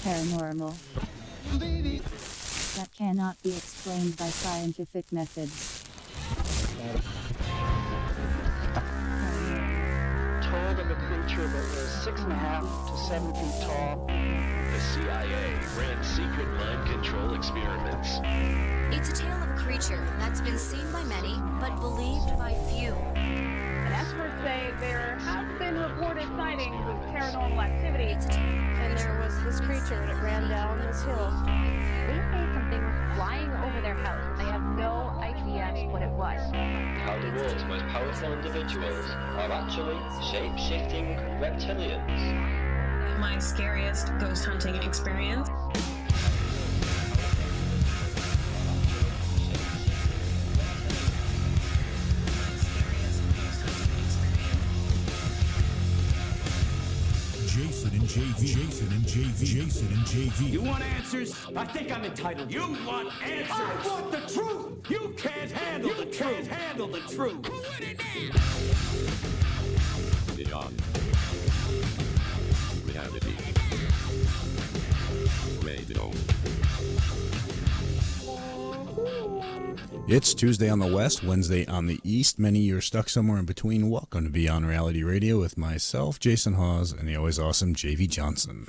paranormal that cannot be explained by scientific methods. Told of a creature that was 6.5 to 7 feet tall. The CIA ran secret mind control experiments. It's a tale of a creature that's been seen by many, but believed by few. And experts say there have been reported sightings of paranormal activity. And there was this creature that ran down this hill. They say something was flying over their house. They have no idea what it was. How the world's most powerful individuals are actually shape-shifting reptilians. My scariest ghost hunting experience. Jason and JV. You want answers? I think I'm entitled. You want answers? I want the truth. You can't handle the truth. Can't handle the truth. Beyond Reality Radio. It's Tuesday on the West, Wednesday on the East. Many of you are stuck somewhere in between. Welcome to Beyond Reality Radio with myself, Jason Hawes, and the always awesome JV Johnson.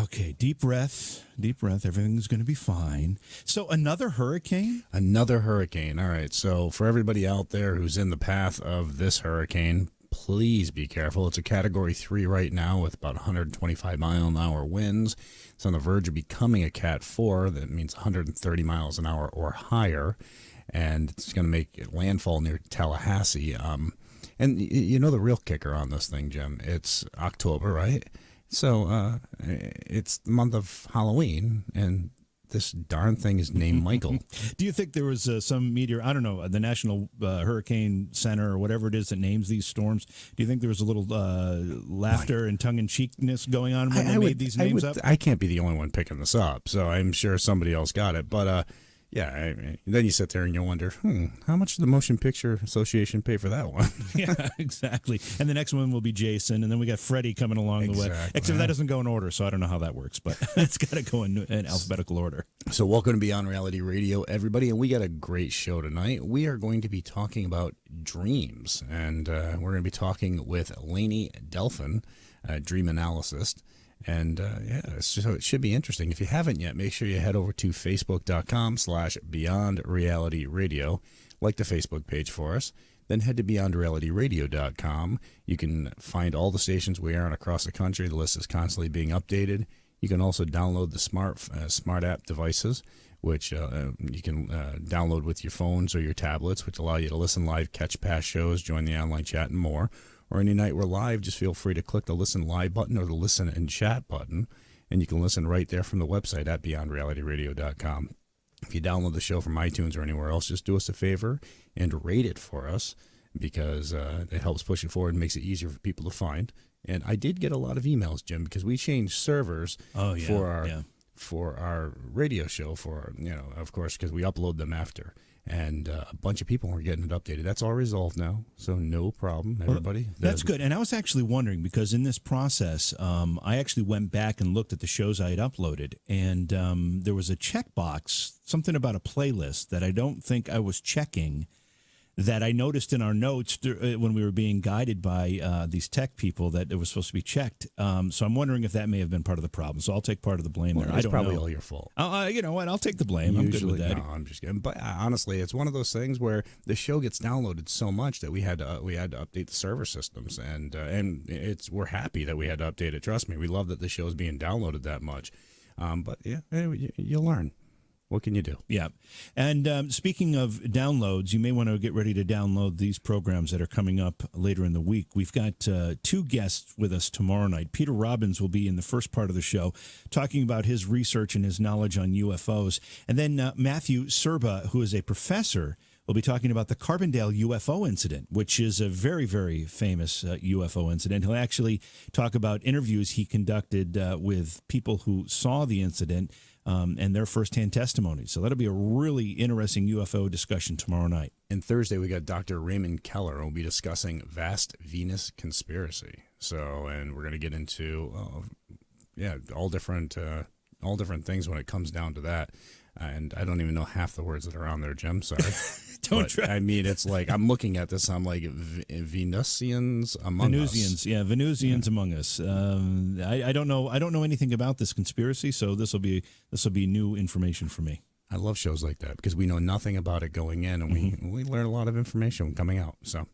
Okay, deep breath. Everything's going to be fine. So another hurricane? Another hurricane. All right, so for everybody out there who's in the path of this hurricane, please be careful. It's a Category 3 right now with about 125 mile an hour winds. It's on the verge of becoming a Cat 4. That means 130 miles an hour or higher. And it's going to make landfall near Tallahassee. And you know the real kicker on this thing, Jim? It's October, right? So it's the month of Halloween, and this darn thing is named Michael. Do you think there was some meteor, I don't know, the National Hurricane Center or whatever it is that names these storms, do you think there was a little laughter and tongue-in-cheekness going on when they made these names up? I can't be the only one picking this up, so I'm sure somebody else got it. But, yeah, then you sit there and you wonder, how much did the Motion Picture Association pay for that one? Yeah, exactly. And the next one will be Jason, and then we got Freddie coming along the way. Except that doesn't go in order, so I don't know how that works, but it's got to go in alphabetical order. So welcome to Beyond Reality Radio, everybody, and we got a great show tonight. We are going to be talking about dreams, and we're going to be talking with Lainey Delphin, a dream analyst. And, so it should be interesting. If you haven't yet, make sure you head over to facebook.com/Beyond Reality Radio. Like the Facebook page for us. Then head to BeyondRealityRadio.com. You can find all the stations we are on across the country. The list is constantly being updated. You can also download the smart app devices, which you can download with your phones or your tablets, which allow you to listen live, catch past shows, join the online chat, and more. Or any night we're live, just feel free to click the Listen Live button or the Listen and Chat button, and you can listen right there from the website at BeyondRealityRadio.com. If you download the show from iTunes or anywhere else, just do us a favor and rate it for us, because it helps push it forward and makes it easier for people to find. And I did get a lot of emails, Jim, because we changed servers for our radio show, of course, because we upload them after. And a bunch of people weren't getting it updated. That's all resolved now, so no problem, everybody. Well, that's good. And I was actually wondering, because in this process, I actually went back and looked at the shows I had uploaded, and there was a checkbox, something about a playlist that I don't think I was checking, that I noticed in our notes when we were being guided by these tech people that it was supposed to be checked. So I'm wondering if that may have been part of the problem. So I'll take part of the blame there. I don't know. It's probably all your fault. You know what? I'll take the blame. I'm good with that. No, I'm just kidding. But honestly, it's one of those things where the show gets downloaded so much that we had to update the server systems, and we're happy that we had to update it. Trust me, we love that the show is being downloaded that much. But yeah, you'll learn. What can you do? Yeah. And speaking of downloads, you may want to get ready to download these programs that are coming up later in the week. We've got two guests with us tomorrow night. Peter Robbins will be in the first part of the show talking about his research and his knowledge on UFOs. And then Matthew Serba, who is a professor, will be talking about the Carbondale UFO incident, which is a very, very famous UFO incident. He'll actually talk about interviews he conducted with people who saw the incident and their firsthand testimonies. So that'll be a really interesting UFO discussion tomorrow night. And Thursday, we got Dr. Raymond Keller, who will be discussing Vast Venus Conspiracy. And we're going to get into all different things when it comes down to that. And I don't even know half the words that are on there, Jim. Sorry. Don't try. I mean, it's like I'm looking at this. I'm like Venusians among us. Yeah, Venusians among us. I don't know. I don't know anything about this conspiracy, so this will be new information for me. I love shows like that because we know nothing about it going in, and we learn a lot of information coming out. So,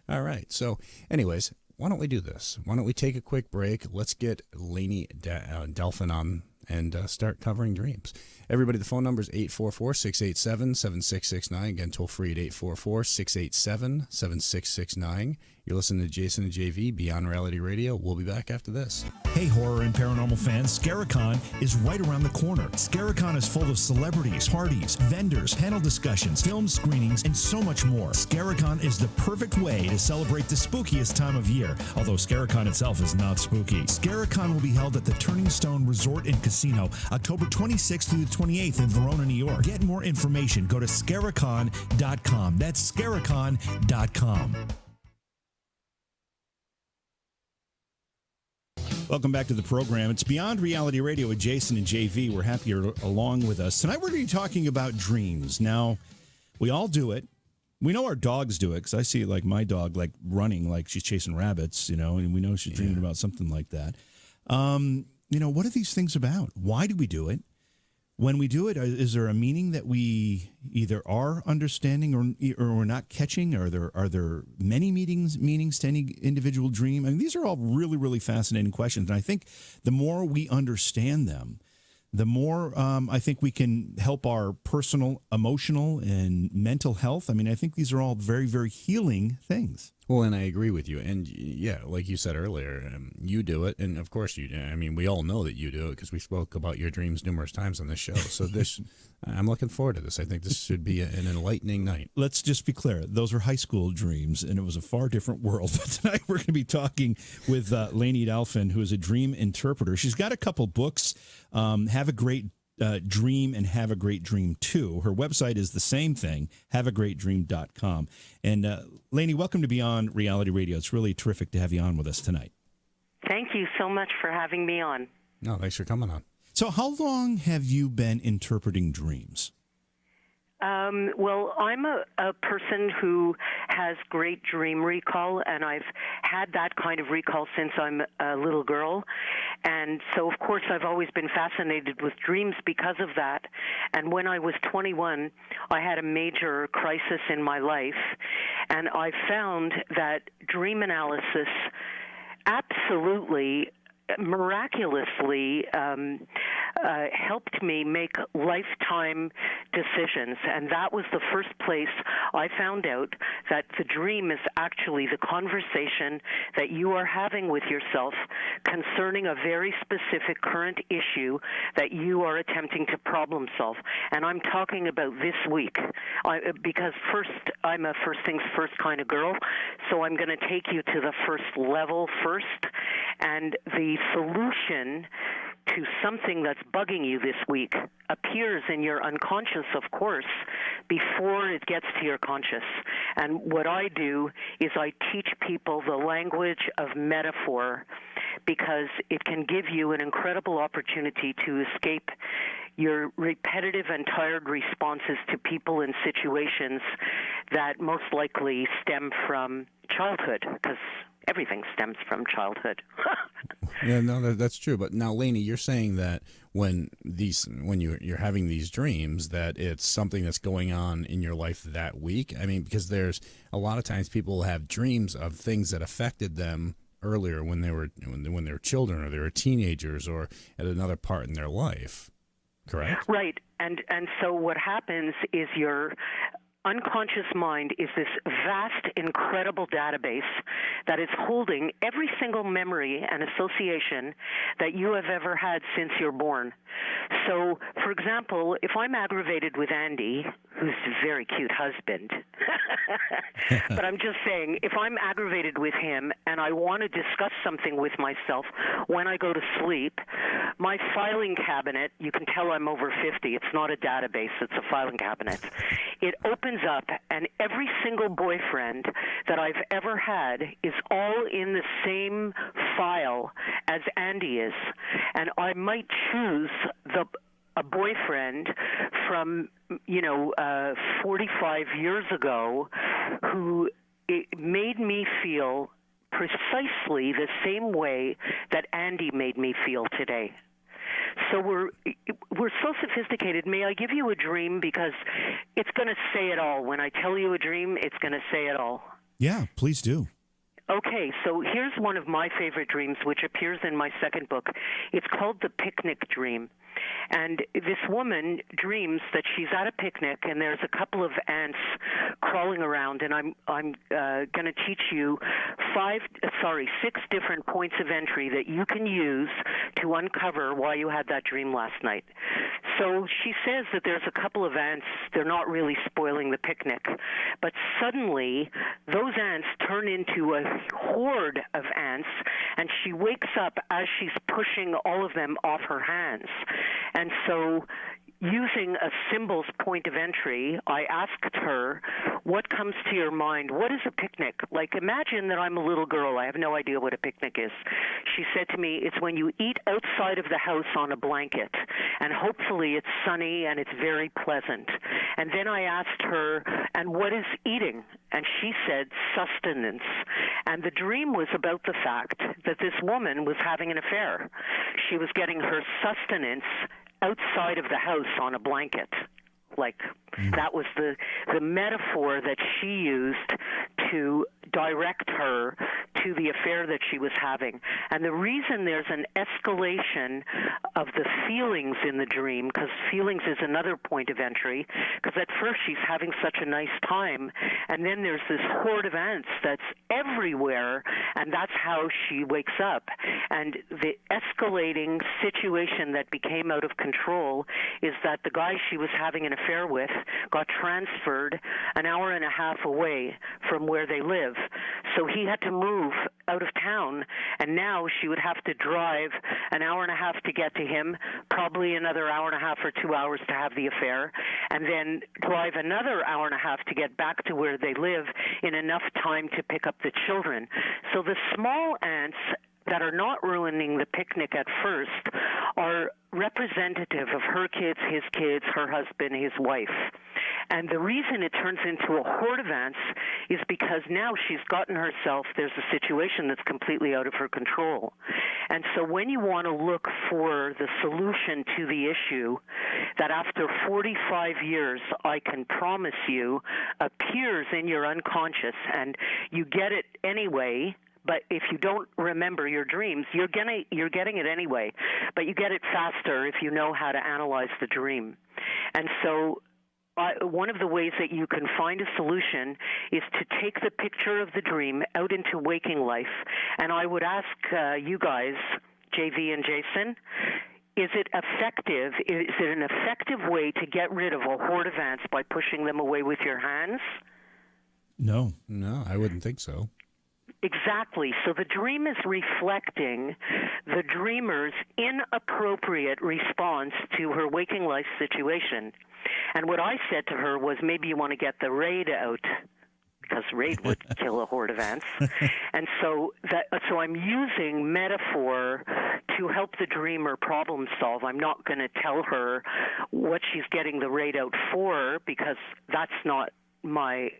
all right. So, anyways, why don't we do this? Why don't we take a quick break? Let's get Lainey Delfin on and start covering dreams. Everybody, the phone number is 844-687-7669. Again, toll free at 844-687-7669. You're listening to Jason and JV, Beyond Reality Radio. We'll be back after this. Hey, horror and paranormal fans, Scaricon is right around the corner. Scaricon is full of celebrities, parties, vendors, panel discussions, film screenings, and so much more. Scaricon is the perfect way to celebrate the spookiest time of year, although Scaricon itself is not spooky. Scaricon will be held at the Turning Stone Resort and Casino, October 26th through the 28th in Verona, New York. Get more information. Go to Scaricon.com. That's Scaricon.com. Welcome back to the program. It's Beyond Reality Radio with Jason and JV. We're happy you're along with us. Tonight we're going to be talking about dreams. Now, we all do it. We know our dogs do it because I see like my dog like running like she's chasing rabbits, and we know she's dreaming about something like that. What are these things about? Why do we do it? When we do it, is there a meaning that we either are understanding or we're not catching? Are there many meanings to any individual dream? I mean, these are all really, really fascinating questions. And I think the more we understand them, the more I think we can help our personal, emotional, and mental health. I mean, I think these are all very, very healing things. Well, and I agree with you. And yeah, like you said earlier, you do it. And of course you do. I mean, we all know that you do it because we spoke about your dreams numerous times on this show. So I'm looking forward to this. I think this should be an enlightening night. Let's just be clear. Those are high school dreams, and it was a far different world. But tonight we're going to be talking with Lainey Delfin, who is a dream interpreter. She's got a couple books, Have a Great Dream and Have a Great Dream 2. Her website is the same thing, haveagreatdream.com. And Lainey, welcome to Beyond Reality Radio. It's really terrific to have you on with us tonight. Thank you so much for having me on. No, thanks for coming on. So how long have you been interpreting dreams? Well, I'm a person who has great dream recall, and I've had that kind of recall since I'm a little girl. And so, of course, I've always been fascinated with dreams because of that. And when I was 21, I had a major crisis in my life, and I found that dream analysis absolutely miraculously helped me make lifetime decisions. And that was the first place I found out that the dream is actually the conversation that you are having with yourself concerning a very specific current issue that you are attempting to problem solve. And I'm talking about this week because first, I'm a first things first kind of girl, so I'm going to take you to the first level first. And the solution to something that's bugging you this week appears in your unconscious, of course, before it gets to your conscious. And what I do is I teach people the language of metaphor because it can give you an incredible opportunity to escape your repetitive and tired responses to people and situations that most likely stem from childhood, because everything stems from childhood. Yeah, no, that's true. But now, Lainey, you're saying that when you're having these dreams, that it's something that's going on in your life that week. I mean, because there's a lot of times people have dreams of things that affected them earlier when they were children or they were teenagers or at another part in their life. Correct? Right. And so what happens is your unconscious mind is this vast, incredible database that is holding every single memory and association that you have ever had since you're born. So, for example, if I'm aggravated with Andy, who's a very cute husband, but I'm just saying, if I'm aggravated with him and I want to discuss something with myself when I go to sleep, my filing cabinet, you can tell I'm over 50. It's not a database, it's a filing cabinet. It opens up, and every single boyfriend that I've ever had is all in the same file as Andy is. And I might choose a boyfriend from, 45 years ago who made me feel precisely the same way that Andy made me feel today. So we're so sophisticated. May I give you a dream? Because it's going to say it all. When I tell you a dream, it's going to say it all. Yeah, please do. Okay, so here's one of my favorite dreams, which appears in my second book. It's called The Picnic Dream. And this woman dreams that she's at a picnic, and there's a couple of ants crawling around, and I'm going to teach you 6 different points of entry that you can use to uncover why you had that dream last night. So she says that there's a couple of ants. They're not really spoiling the picnic. But suddenly, those ants turn into a horde of ants, and she wakes up as she's pushing all of them off her hands. And so, using a symbol's point of entry, I asked her, what comes to your mind? What is a picnic? Like, imagine that I'm a little girl. I have no idea what a picnic is. She said to me, it's when you eat outside of the house on a blanket, and hopefully it's sunny and it's very pleasant. And then I asked her, and what is eating? And she said, sustenance. And the dream was about the fact that this woman was having an affair. She was getting her sustenance outside of the house on a blanket. Like, that was the metaphor that she used to direct her to the affair that she was having. And the reason there's an escalation of the feelings in the dream, because feelings is another point of entry, because at first she's having such a nice time, and then there's this horde of ants that's everywhere, and that's how she wakes up. And the escalating situation that became out of control is that the guy she was having an affair with got transferred an hour and a half away from where they live. So he had to move out of town, and now she would have to drive an hour and a half to get to him, probably another hour and a half or 2 hours to have the affair, and then drive another hour and a half to get back to where they live in enough time to pick up the children. So the small ants that are not ruining the picnic at first are representative of her kids, her husband, his wife. And the reason it turns into a horde of ants is because now she's gotten herself, there's a situation that's completely out of her control. And so when you want to look for the solution to the issue that after 45 years, I can promise you, appears in your unconscious, and you get it anyway. But if you don't remember your dreams, you're getting it anyway. But you get it faster if you know how to analyze the dream. And so one of the ways that you can find a solution is to take the picture of the dream out into waking life. And I would ask you guys, JV and Jason, is it effective? Is it an effective way to get rid of a horde of ants by pushing them away with your hands? No, I wouldn't think so. Exactly. So the dream is reflecting the dreamer's inappropriate response to her waking life situation. And what I said to her was, maybe you want to get the raid out, because raid would kill a horde of ants. And so I'm using metaphor to help the dreamer problem solve. I'm not going to tell her what she's getting the raid out for, because that's not my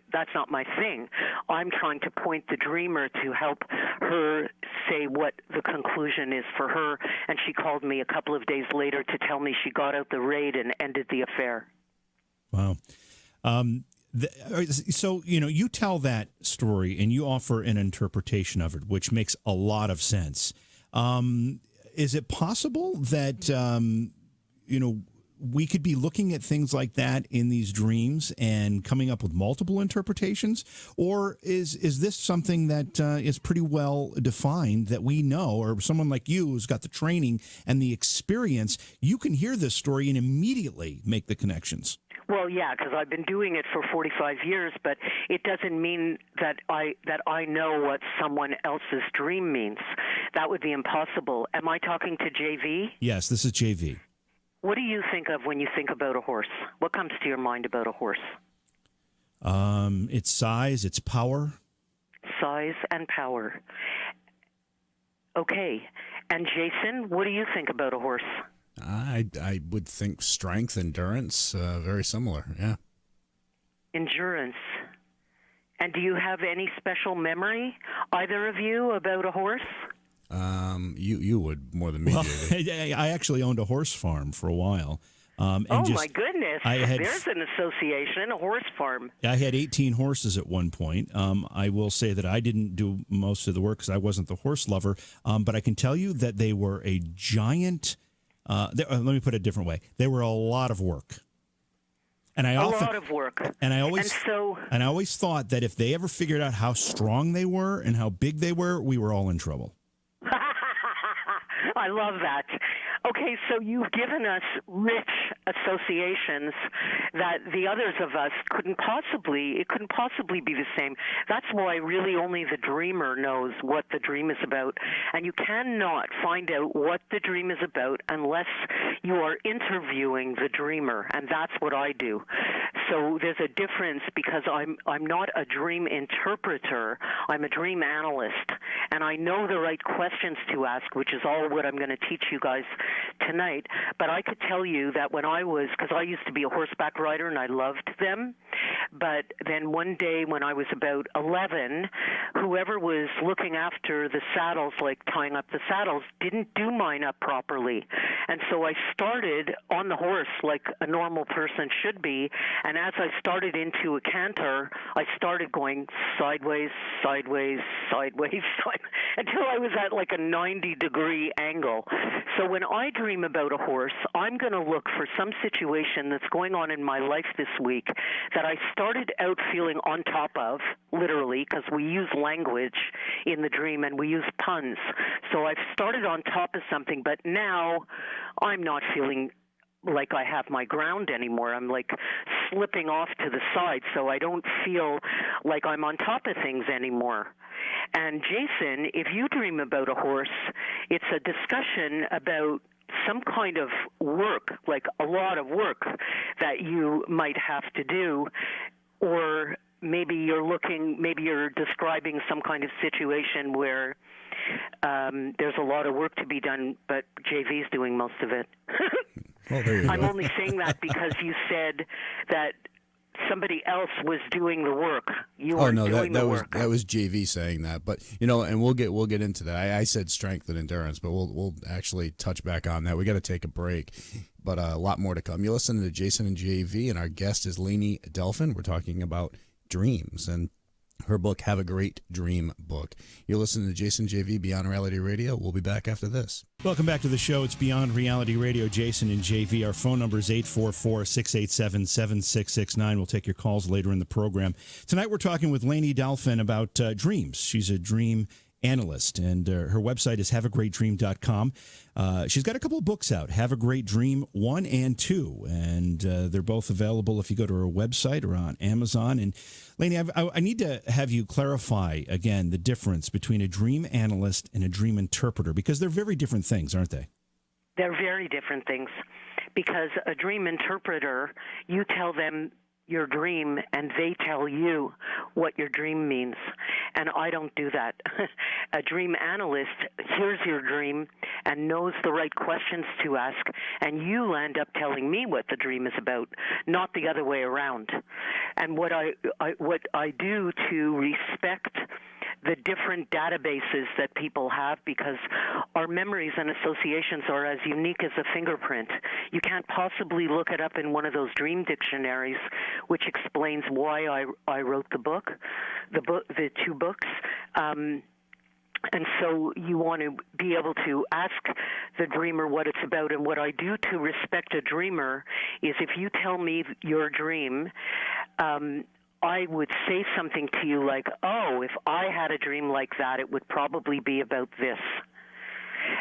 thing. I'm trying to point the dreamer to help her say what the conclusion is for her, and she called me a couple of days later to tell me she got out the raid and ended the affair. Wow. So, you tell that story and you offer an interpretation of it, which makes a lot of sense. Is it possible that, we could be looking at things like that in these dreams and coming up with multiple interpretations? Or is this something that is pretty well defined that we know, or someone like you who's got the training and the experience, you can hear this story and immediately make the connections? Well, yeah, because I've been doing it for 45 years, but it doesn't mean that I know what someone else's dream means. That would be impossible. Am I talking to JV? Yes, this is JV. What do you think of when you think about a horse? What comes to your mind about a horse? Its size, its power. Size and power. Okay. And Jason, what do you think about a horse? I would think strength, endurance, very similar, yeah. Endurance. And do you have any special memory, either of you, about a horse? You would more than me. Well, I actually owned a horse farm for a while. My goodness. There's an association, a horse farm. I had 18 horses at one point. I will say that I didn't do most of the work because I wasn't the horse lover. But I can tell you that they were a giant... let me put it a different way. They were a lot of work. And I lot of work. And I always thought that if they ever figured out how strong they were and how big they were, we were all in trouble. I love that. Okay, so you've given us rich associations that the others of us couldn't possibly be the same. That's why really only the dreamer knows what the dream is about. And you cannot find out what the dream is about unless you are interviewing the dreamer, and that's what I do. So there's a difference because I'm not a dream interpreter. I'm a dream analyst, and I know the right questions to ask, which is all what I'm going to teach you guys tonight. But I could tell you that when because I used to be a horseback rider and I loved them, but then one day when I was about 11, whoever was looking after the saddles, like tying up the saddles, didn't do mine up properly. And so I started on the horse like a normal person should be, and as I started into a canter, I started going sideways, sideways, sideways, until I was at like a 90-degree angle. So when I dream about a horse, I'm going to look for some situation that's going on in my life this week that I started out feeling on top of, literally, because we use language in the dream and we use puns. So I've started on top of something, but now I'm not feeling like I have my ground anymore. I'm like slipping off to the side, so I don't feel like I'm on top of things anymore. And Jason, if you dream about a horse, it's a discussion about some kind of work, like a lot of work that you might have to do, or maybe you're describing some kind of situation where there's a lot of work to be done, but JV's doing most of it. Well, there you I'm go. only saying that because you said that somebody else was doing the work. You weren't doing the work. That was JV saying that, but and we'll get into that. I said strength and endurance, but we'll actually touch back on that. We got to take a break, but a lot more to come. You listen to Jason and JV, and our guest is Lainey Delphin. We're talking about dreams and her book, Have a Great Dream Book. You're listening to Jason JV, Beyond Reality Radio. We'll be back after this. Welcome back to the show. It's Beyond Reality Radio. Jason and JV. Our phone number is 844-687-7669. We'll take your calls later in the program. Tonight we're talking with Lainey Delphin about dreams. She's a dream analyst, and her website is haveagreatdream.com. She's got a couple of books out, Have a Great Dream 1 and 2, and they're both available if you go to her website or on Amazon. And Lainey, I need to have you clarify again the difference between a dream analyst and a dream interpreter, because they're very different things, aren't they? They're very different things, because a dream interpreter, you tell them your dream and they tell you what your dream means. And I don't do that. A dream analyst hears your dream and knows the right questions to ask, and you end up telling me what the dream is about, not the other way around. And what I do to respect the different databases that people have, because our memories and associations are as unique as a fingerprint. You can't possibly look it up in one of those dream dictionaries, which explains why I wrote the two books. And so you want to be able to ask the dreamer what it's about. And what I do to respect a dreamer is, if you tell me your dream, I would say something to you like, oh, if I had a dream like that, it would probably be about this.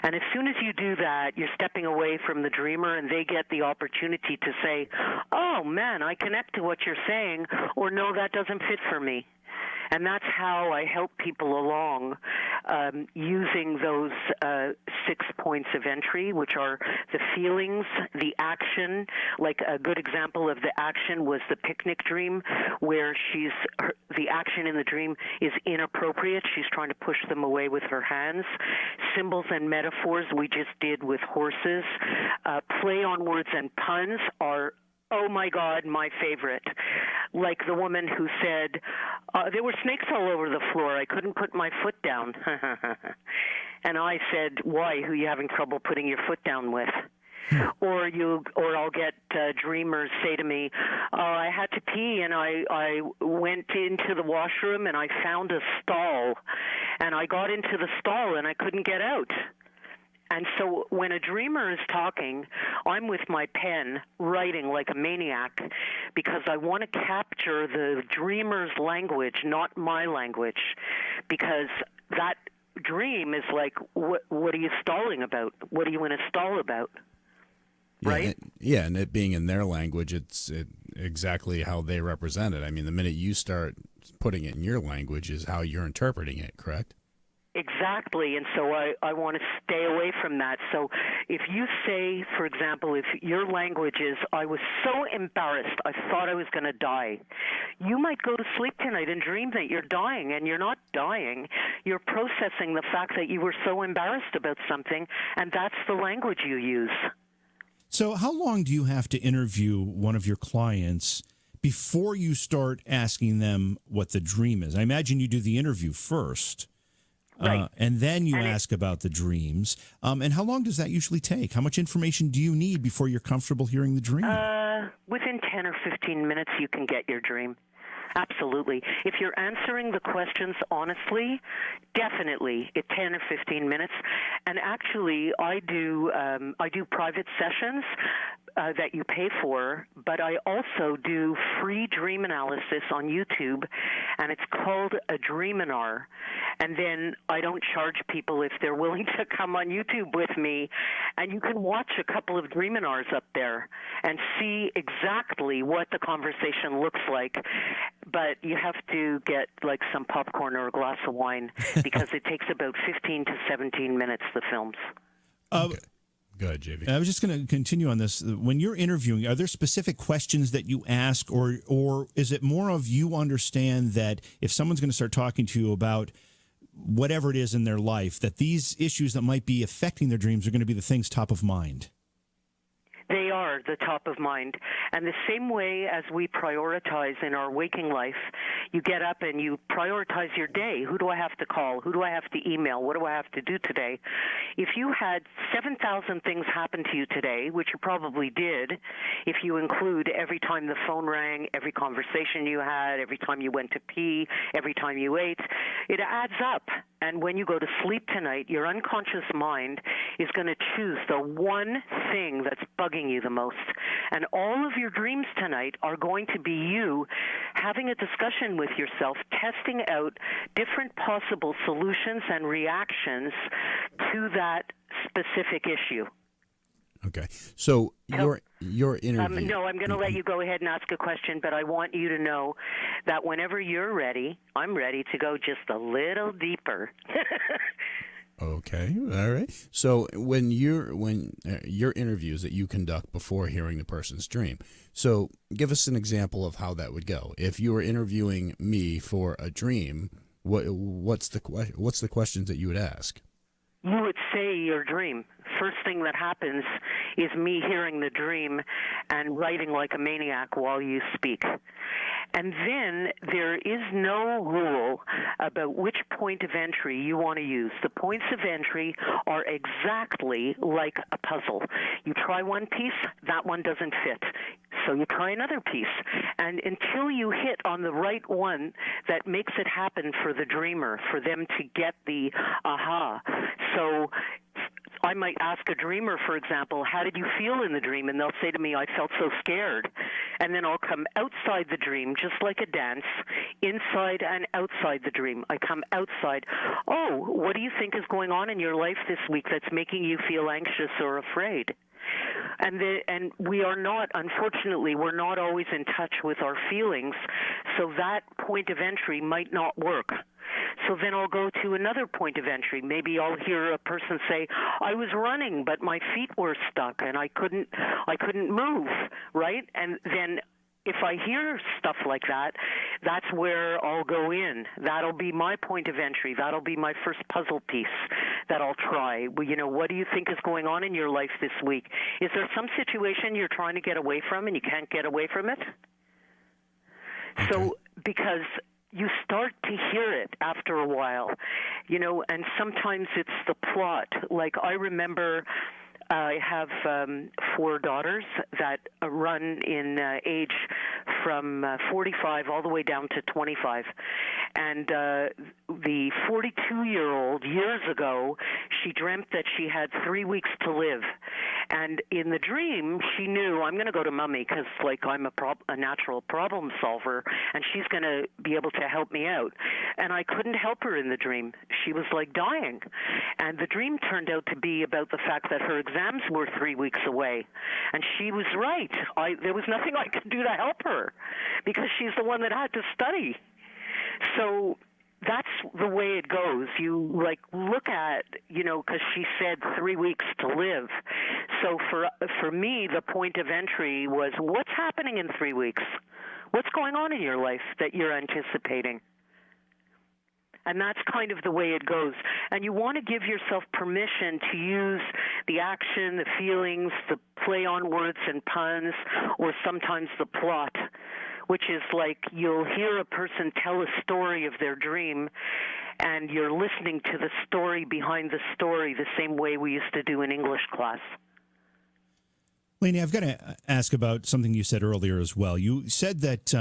And as soon as you do that, you're stepping away from the dreamer, and they get the opportunity to say, oh, man, I connect to what you're saying, or no, that doesn't fit for me. And that's how I help people along, using those 6 points of entry, which are the feelings, the action. Like a good example of the action was the picnic dream, where the action in the dream is inappropriate. She's trying to push them away with her hands. Symbols and metaphors we just did with horses. Play on words and puns are, oh my God, my favorite. Like the woman who said, there were snakes all over the floor. I couldn't put my foot down. And I said, why? Who are you having trouble putting your foot down with? Or I'll get dreamers say to me, I had to pee and I went into the washroom and I found a stall. And I got into the stall and I couldn't get out. And so when a dreamer is talking, I'm with my pen writing like a maniac because I want to capture the dreamer's language, not my language, because that dream is like, what are you stalling about? What are you in a stall about? Right? And it being in their language, it's exactly how they represent it. I mean, the minute you start putting it in your language is how you're interpreting it, correct? Exactly, and so I want to stay away from that. So if you say, for example, if your language is, I was so embarrassed, I thought I was going to die, you might go to sleep tonight and dream that you're dying, and you're not dying. You're processing the fact that you were so embarrassed about something, and that's the language you use. So how long do you have to interview one of your clients before you start asking them what the dream is? I imagine you do the interview first. Right. And then you ask about the dreams. And how long does that usually take? How much information do you need before you're comfortable hearing the dream? Within 10 or 15 minutes, you can get your dream. Absolutely. If you're answering the questions honestly, definitely 10 or 15 minutes. And actually, I do private sessions that you pay for, but I also do free dream analysis on YouTube, and it's called a Dreaminar. And then I don't charge people if they're willing to come on YouTube with me, and you can watch a couple of Dreaminars up there and see exactly what the conversation looks like. But you have to get like some popcorn or a glass of wine because it takes about 15 to 17 minutes, the films. Okay. Go ahead, JV. I was just going to continue on this. When you're interviewing, are there specific questions that you ask, or is it more of you understand that if someone's going to start talking to you about whatever it is in their life, that these issues that might be affecting their dreams are going to be the things top of mind? They are the top of mind. And the same way as we prioritize in our waking life, you get up and you prioritize your day. Who do I have to call? Who do I have to email? What do I have to do today? If you had 7,000 things happen to you today, which you probably did, if you include every time the phone rang, every conversation you had, every time you went to pee, every time you ate, it adds up. And when you go to sleep tonight, your unconscious mind is going to choose the one thing that's bugging you the most. And all of your dreams tonight are going to be you having a discussion with yourself, testing out different possible solutions and reactions to that specific issue. Okay. So your interview. No, I'm going to let you go ahead and ask a question, but I want you to know that whenever you're ready, I'm ready to go just a little deeper. Okay. All right. So when your interviews that you conduct before hearing the person's dream. So give us an example of how that would go. If you were interviewing me for a dream, what's the questions that you would ask? You would say your dream. First thing that happens is me hearing the dream and writing like a maniac while you speak. And then there is no rule about which point of entry you want to use. The points of entry are exactly like a puzzle. You try one piece, that one doesn't fit. So you try another piece. And until you hit on the right one that makes it happen for the dreamer, for them to get the aha. So I might ask a dreamer, for example, how did you feel in the dream? And they'll say to me, I felt so scared. And then I'll come outside the dream, just like a dance, inside and outside the dream. I come outside. Oh, what do you think is going on in your life this week that's making you feel anxious or afraid? And we are not, unfortunately, we're not always in touch with our feelings, so that point of entry might not work. So then I'll go to another point of entry. Maybe I'll hear a person say, I was running, but my feet were stuck and I couldn't move, right? And then if I hear stuff like that, that's where I'll go in. That'll be my point of entry. That'll be my first puzzle piece that I'll try. Well, what do you think is going on in your life this week? Is there some situation you're trying to get away from and you can't get away from it? Okay. So because you start to hear it after a while, and sometimes it's the plot. Like I remember I have 4 daughters that run in age from 45 all the way down to 25. And the 42-year-old, years ago, she dreamt that she had 3 weeks to live. And in the dream, she knew, I'm going to go to Mommy because, I'm a natural problem solver, and she's going to be able to help me out. And I couldn't help her in the dream. She was, dying. And the dream turned out to be about the fact that her exams were 3 weeks away. And she was right. There was nothing I could do to help her because she's the one that had to study. So that's the way it goes. You look at, because she said 3 weeks to live. So for me, the point of entry was, what's happening in 3 weeks? What's going on in your life that you're anticipating? And that's kind of the way it goes. And you want to give yourself permission to use the action, the feelings, the play on words and puns, or sometimes the plot, which is you'll hear a person tell a story of their dream, and you're listening to the story behind the story the same way we used to do in English class. Lainey, I've got to ask about something you said earlier as well. You said that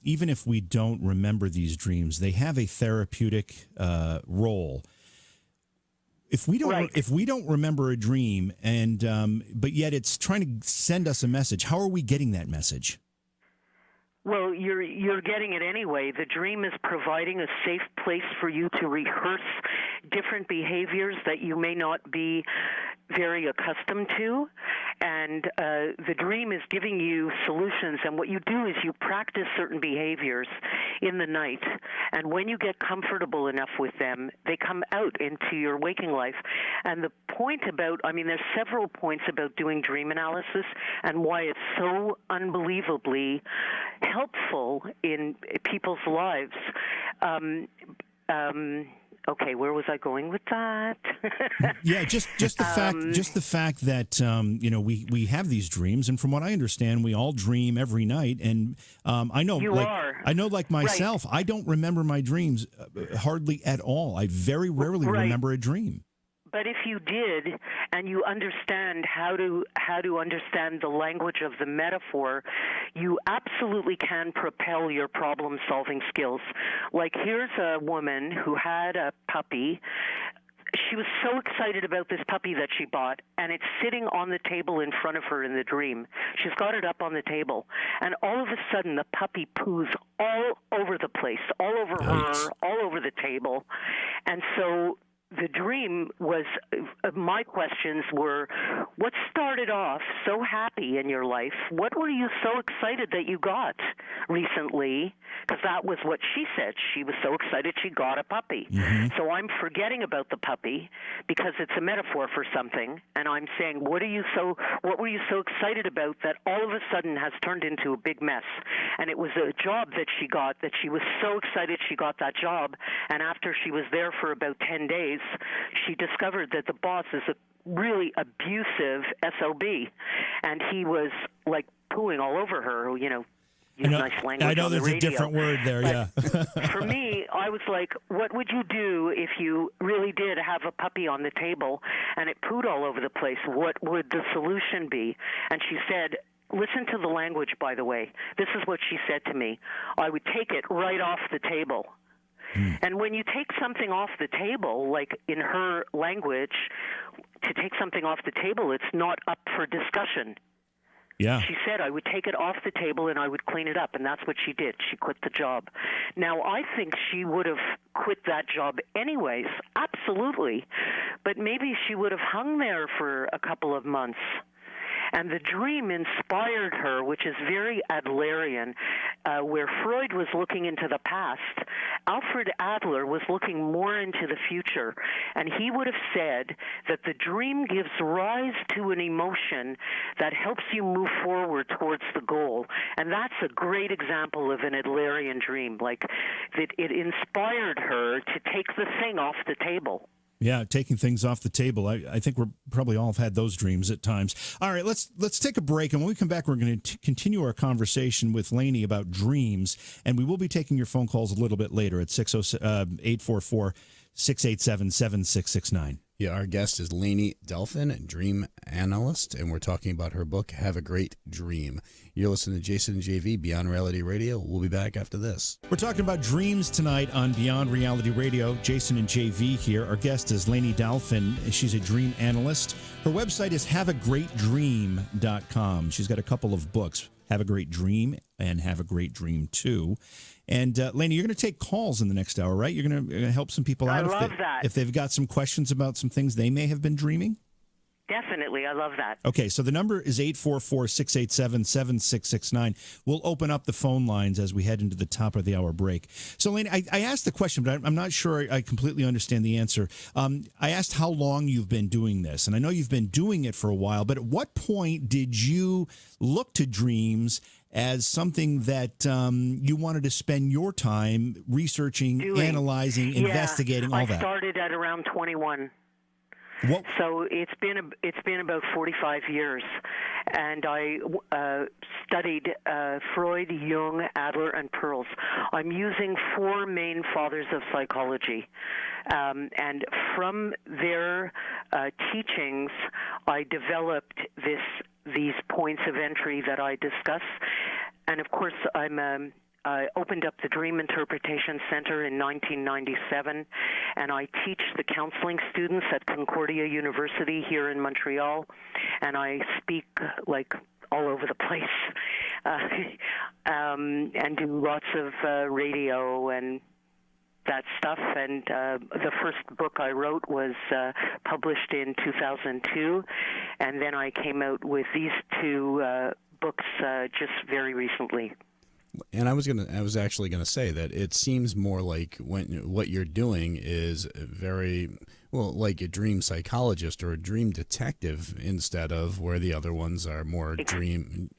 even if we don't remember these dreams, they have a therapeutic role. If we don't remember a dream, and but yet it's trying to send us a message, how are we getting that message? Well, you're getting it anyway. The dream is providing a safe place for you to rehearse different behaviors that you may not be very accustomed to, and the dream is giving you solutions, and what you do is you practice certain behaviors in the night, and when you get comfortable enough with them, they come out into your waking life. And the point about, there's several points about doing dream analysis and why it's so unbelievably helpful in people's lives. Okay, where was I going with that? Yeah, just the fact that we have these dreams, and from what I understand, we all dream every night. And I know, like myself, right. I don't remember my dreams hardly at all. I very rarely remember a dream. But if you did, and you understand how to understand the language of the metaphor, you absolutely can propel your problem-solving skills. Here's a woman who had a puppy. She was so excited about this puppy that she bought, and it's sitting on the table in front of her in the dream. She's got it up on the table, and all of a sudden the puppy poos all over the place, all over her, all over the table. And so the dream was, my questions were, what started off so happy in your life? What were you so excited that you got recently? Because that was what she said. She was so excited she got a puppy. Mm-hmm. So I'm forgetting about the puppy because it's a metaphor for something, and I'm saying, what were you so excited about that all of a sudden has turned into a big mess? And it was a job that she got, that she was so excited she got that job, and after she was there for about 10 days, she discovered that the boss is a really abusive SOB, and he was pooing all over her, nice language I know on there's the radio. A different word there, yeah. For me, I was like, what would you do if you really did have a puppy on the table and it pooed all over the place? What would the solution be? And she said, listen to the language, by the way. This is what she said to me. I would take it right off the table. And when you take something off the table, like in her language, to take something off the table, it's not up for discussion. Yeah. She said I would take it off the table and I would clean it up, and that's what she did. She quit the job. Now, I think she would have quit that job anyways, absolutely, but maybe she would have hung there for a couple of months. And the dream inspired her, which is very Adlerian. Where Freud was looking into the past, Alfred Adler was looking more into the future. And he would have said that the dream gives rise to an emotion that helps you move forward towards the goal. And that's a great example of an Adlerian dream, like that it inspired her to take the thing off the table. Yeah, taking things off the table. I think we're probably all have had those dreams at times. All right, let's take a break, and when we come back, we're going to continue our conversation with Lainey about dreams, and we will be taking your phone calls a little bit later at 844-687-7669. Yeah, our guest is Lainey Delphin, dream analyst, and we're talking about her book, Have a Great Dream. You're listening to Jason and JV, Beyond Reality Radio. We'll be back after this. We're talking about dreams tonight on Beyond Reality Radio. Jason and JV here. Our guest is Lainey Delphin. She's a dream analyst. Her website is haveagreatdream.com. She's got a couple of books, Have a Great Dream and Have a Great Dream 2. And Lainey, you're going to take calls in the next hour, right? You're going to help some people out if they've got some questions about some things they may have been dreaming? Definitely. I love that. Okay, so the number is 844-687-7669. We'll open up the phone lines as we head into the top of the hour break. So, Lainey, I asked the question, but I'm not sure I completely understand the answer. I asked how long you've been doing this, and I know you've been doing it for a while, but at what point did you look to dreams as something that you wanted to spend your time researching, analyzing, investigating, all that? I started at around 21. What? So it's been about 45 years, and I studied Freud, Jung, Adler, and Pearls. I'm using 4 main fathers of psychology, and from their teachings, I developed these points of entry that I discuss. And of course, I opened up the Dream Interpretation Center in 1997, and I teach the counseling students at Concordia University here in Montreal, and I speak like all over the place, and do lots of radio and that stuff. And the first book I wrote was published in 2002, and then I came out with these 2 books just very recently. And I was actually gonna say that it seems more like what you're doing is very like a dream psychologist or a dream detective instead of where the other ones are more dream.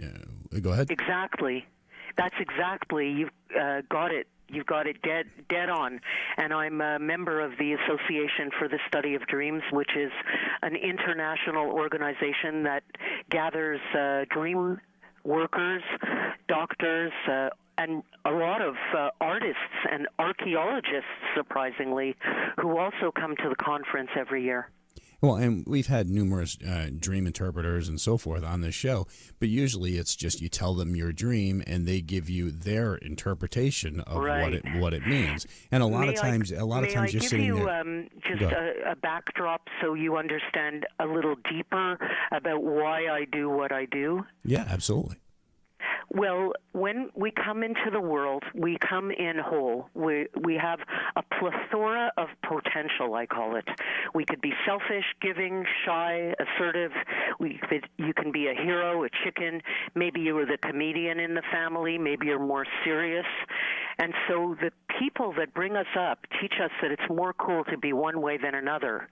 Go ahead. Exactly, that's exactly. You've got it. You've got it dead on. And I'm a member of the Association for the Study of Dreams, which is an international organization that gathers dream workers, doctors, and a lot of artists and archaeologists, surprisingly, who also come to the conference every year. Well, and we've had numerous dream interpreters and so forth on this show, but usually it's just you tell them your dream and they give you their interpretation of what it means. And a lot of times you're sitting there. May I give you just a backdrop so you understand a little deeper about why I do what I do? Yeah, absolutely. Well, when we come into the world, we come in whole. We have a plethora of potential, I call it. We could be selfish, giving, shy, assertive. You can be a hero, a chicken. Maybe you were the comedian in the family. Maybe you're more serious. And so the people that bring us up teach us that it's more cool to be one way than another.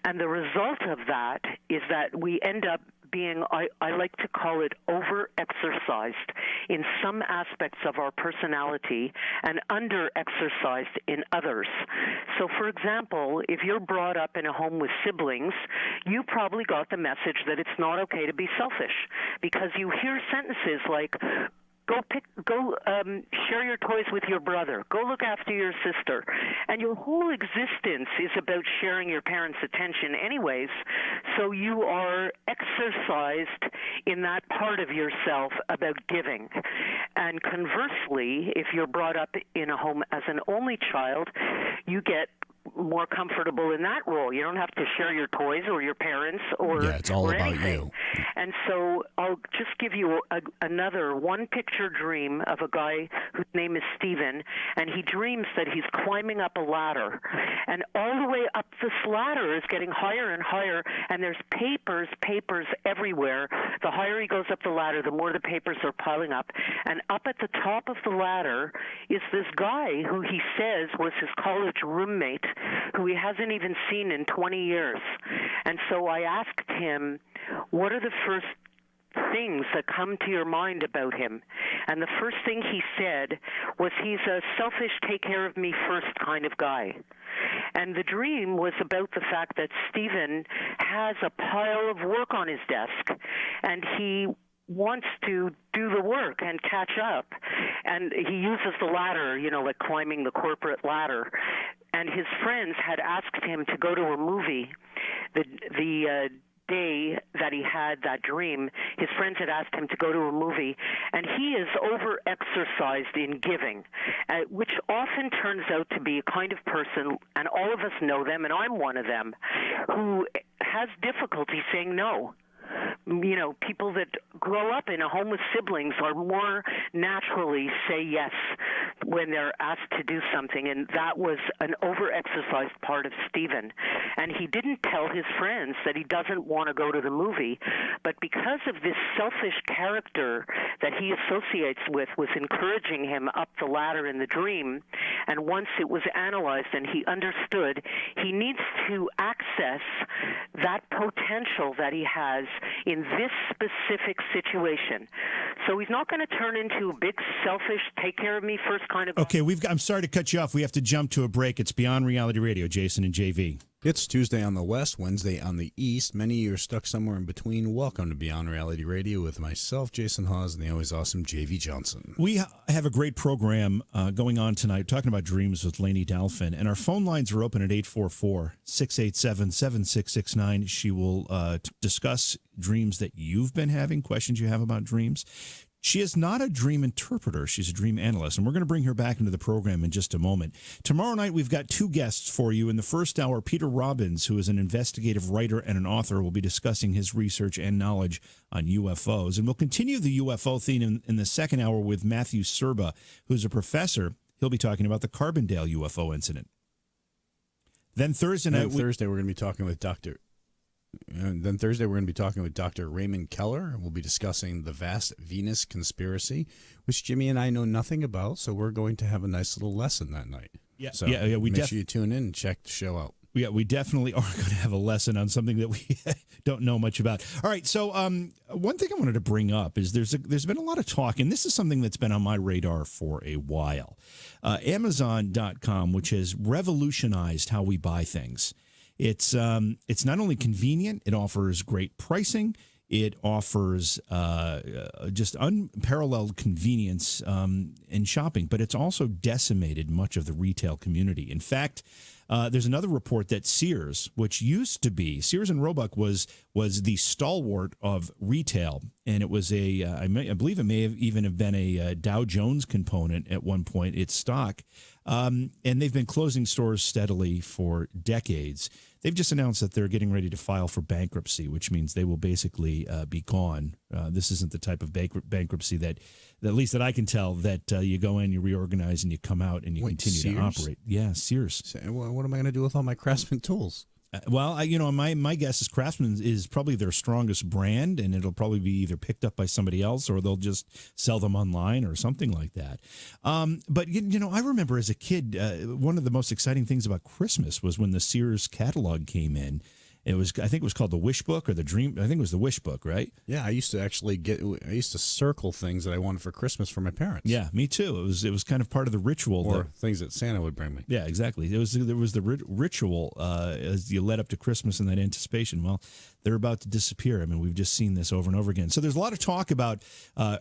And the result of that is that we end up being, I like to call it, over-exercised in some aspects of our personality and under-exercised in others. So, for example, if you're brought up in a home with siblings, you probably got the message that it's not okay to be selfish, because you hear sentences like, Go share your toys with your brother. Go look after your sister. And your whole existence is about sharing your parents' attention anyways, so you are exercised in that part of yourself about giving. And conversely, if you're brought up in a home as an only child, you get more comfortable in that role. You don't have to share your toys or your parents or Yeah, it's all or about anything. you. And so I'll just give you another one-picture dream of a guy whose name is Stephen, and he dreams that he's climbing up a ladder. And all the way up this ladder is getting higher and higher, and there's papers everywhere. The higher he goes up the ladder, the more the papers are piling up. And up at the top of the ladder is this guy who he says was his college roommate, who he hasn't even seen in 20 years. And so I asked him, what are the first things that come to your mind about him? And the first thing he said was, he's a selfish, take care of me first kind of guy. And the dream was about the fact that Stephen has a pile of work on his desk, and he wants to do the work and catch up. And he uses the ladder, like climbing the corporate ladder. And his friends had asked him to go to a movie. The day that he had that dream, his friends had asked him to go to a movie, and he is over-exercised in giving, which often turns out to be a kind of person, and all of us know them, and I'm one of them, who has difficulty saying no. People that grow up in a home with siblings are more naturally say yes when they're asked to do something, and that was an over-exercised part of Stephen. And he didn't tell his friends that he doesn't want to go to the movie, but because of this selfish character that he associates with was encouraging him up the ladder in the dream, and once it was analyzed and he understood, he needs to access that potential that he has in this specific situation. So he's not going to turn into a big, selfish, take care of me first kind of... Okay, I'm sorry to cut you off. We have to jump to a break. It's Beyond Reality Radio, Jason and JV. It's Tuesday on the West, Wednesday on the East. Many of you are stuck somewhere in between. Welcome to Beyond Reality Radio with myself, Jason Hawes, and the always awesome JV Johnson. We have a great program going on tonight, talking about dreams with Lainey Delfin, and our phone lines are open at 844-687-7669. She will discuss dreams that you've been having, questions you have about dreams. She is not a dream interpreter. She's a dream analyst, and we're going to bring her back into the program in just a moment. Tomorrow night, we've got two guests for you. In the first hour, Peter Robbins, who is an investigative writer and an author, will be discussing his research and knowledge on UFOs. And we'll continue the UFO theme in the second hour with Matthew Serba, who's a professor. He'll be talking about the Carbondale UFO incident. Then Thursday night... we're going to be talking with Dr. Raymond Keller. We'll be discussing the vast Venus conspiracy, which Jimmy and I know nothing about, so we're going to have a nice little lesson that night. Yeah, so we make sure you tune in and check the show out. Yeah, we definitely are going to have a lesson on something that we don't know much about. All right, so one thing I wanted to bring up is there's been a lot of talk, and this is something that's been on my radar for a while. Amazon.com, which has revolutionized how we buy things. It's not only convenient, it offers great pricing, it offers just unparalleled convenience in shopping, but it's also decimated much of the retail community. In fact, there's another report that Sears, which used to be, Sears and Roebuck was the stalwart of retail, and it was I believe it may have even have been a Dow Jones component at one point, its stock, and they've been closing stores steadily for decades. They've just announced that they're getting ready to file for bankruptcy, which means they will basically be gone. This isn't the type of bankruptcy that, at least that I can tell, that you go in, you reorganize, and you come out and you continue Sears? to operate. Yeah, Sears. What am I going to do with all my Craftsman tools? Well, my guess is Craftsman is probably their strongest brand, and it'll probably be either picked up by somebody else or they'll just sell them online or something like that. But, I remember as a kid, one of the most exciting things about Christmas was when the Sears catalog came in. I think it was called the Wish Book or the Dream. I think it was the Wish Book, right? Yeah, I used to circle things that I wanted for Christmas for my parents. Yeah, me too. It was kind of part of the ritual. Or things that Santa would bring me. Yeah, exactly. There was the ritual as you led up to Christmas and that anticipation. Well, they're about to disappear. I mean, we've just seen this over and over again. So there's a lot of talk about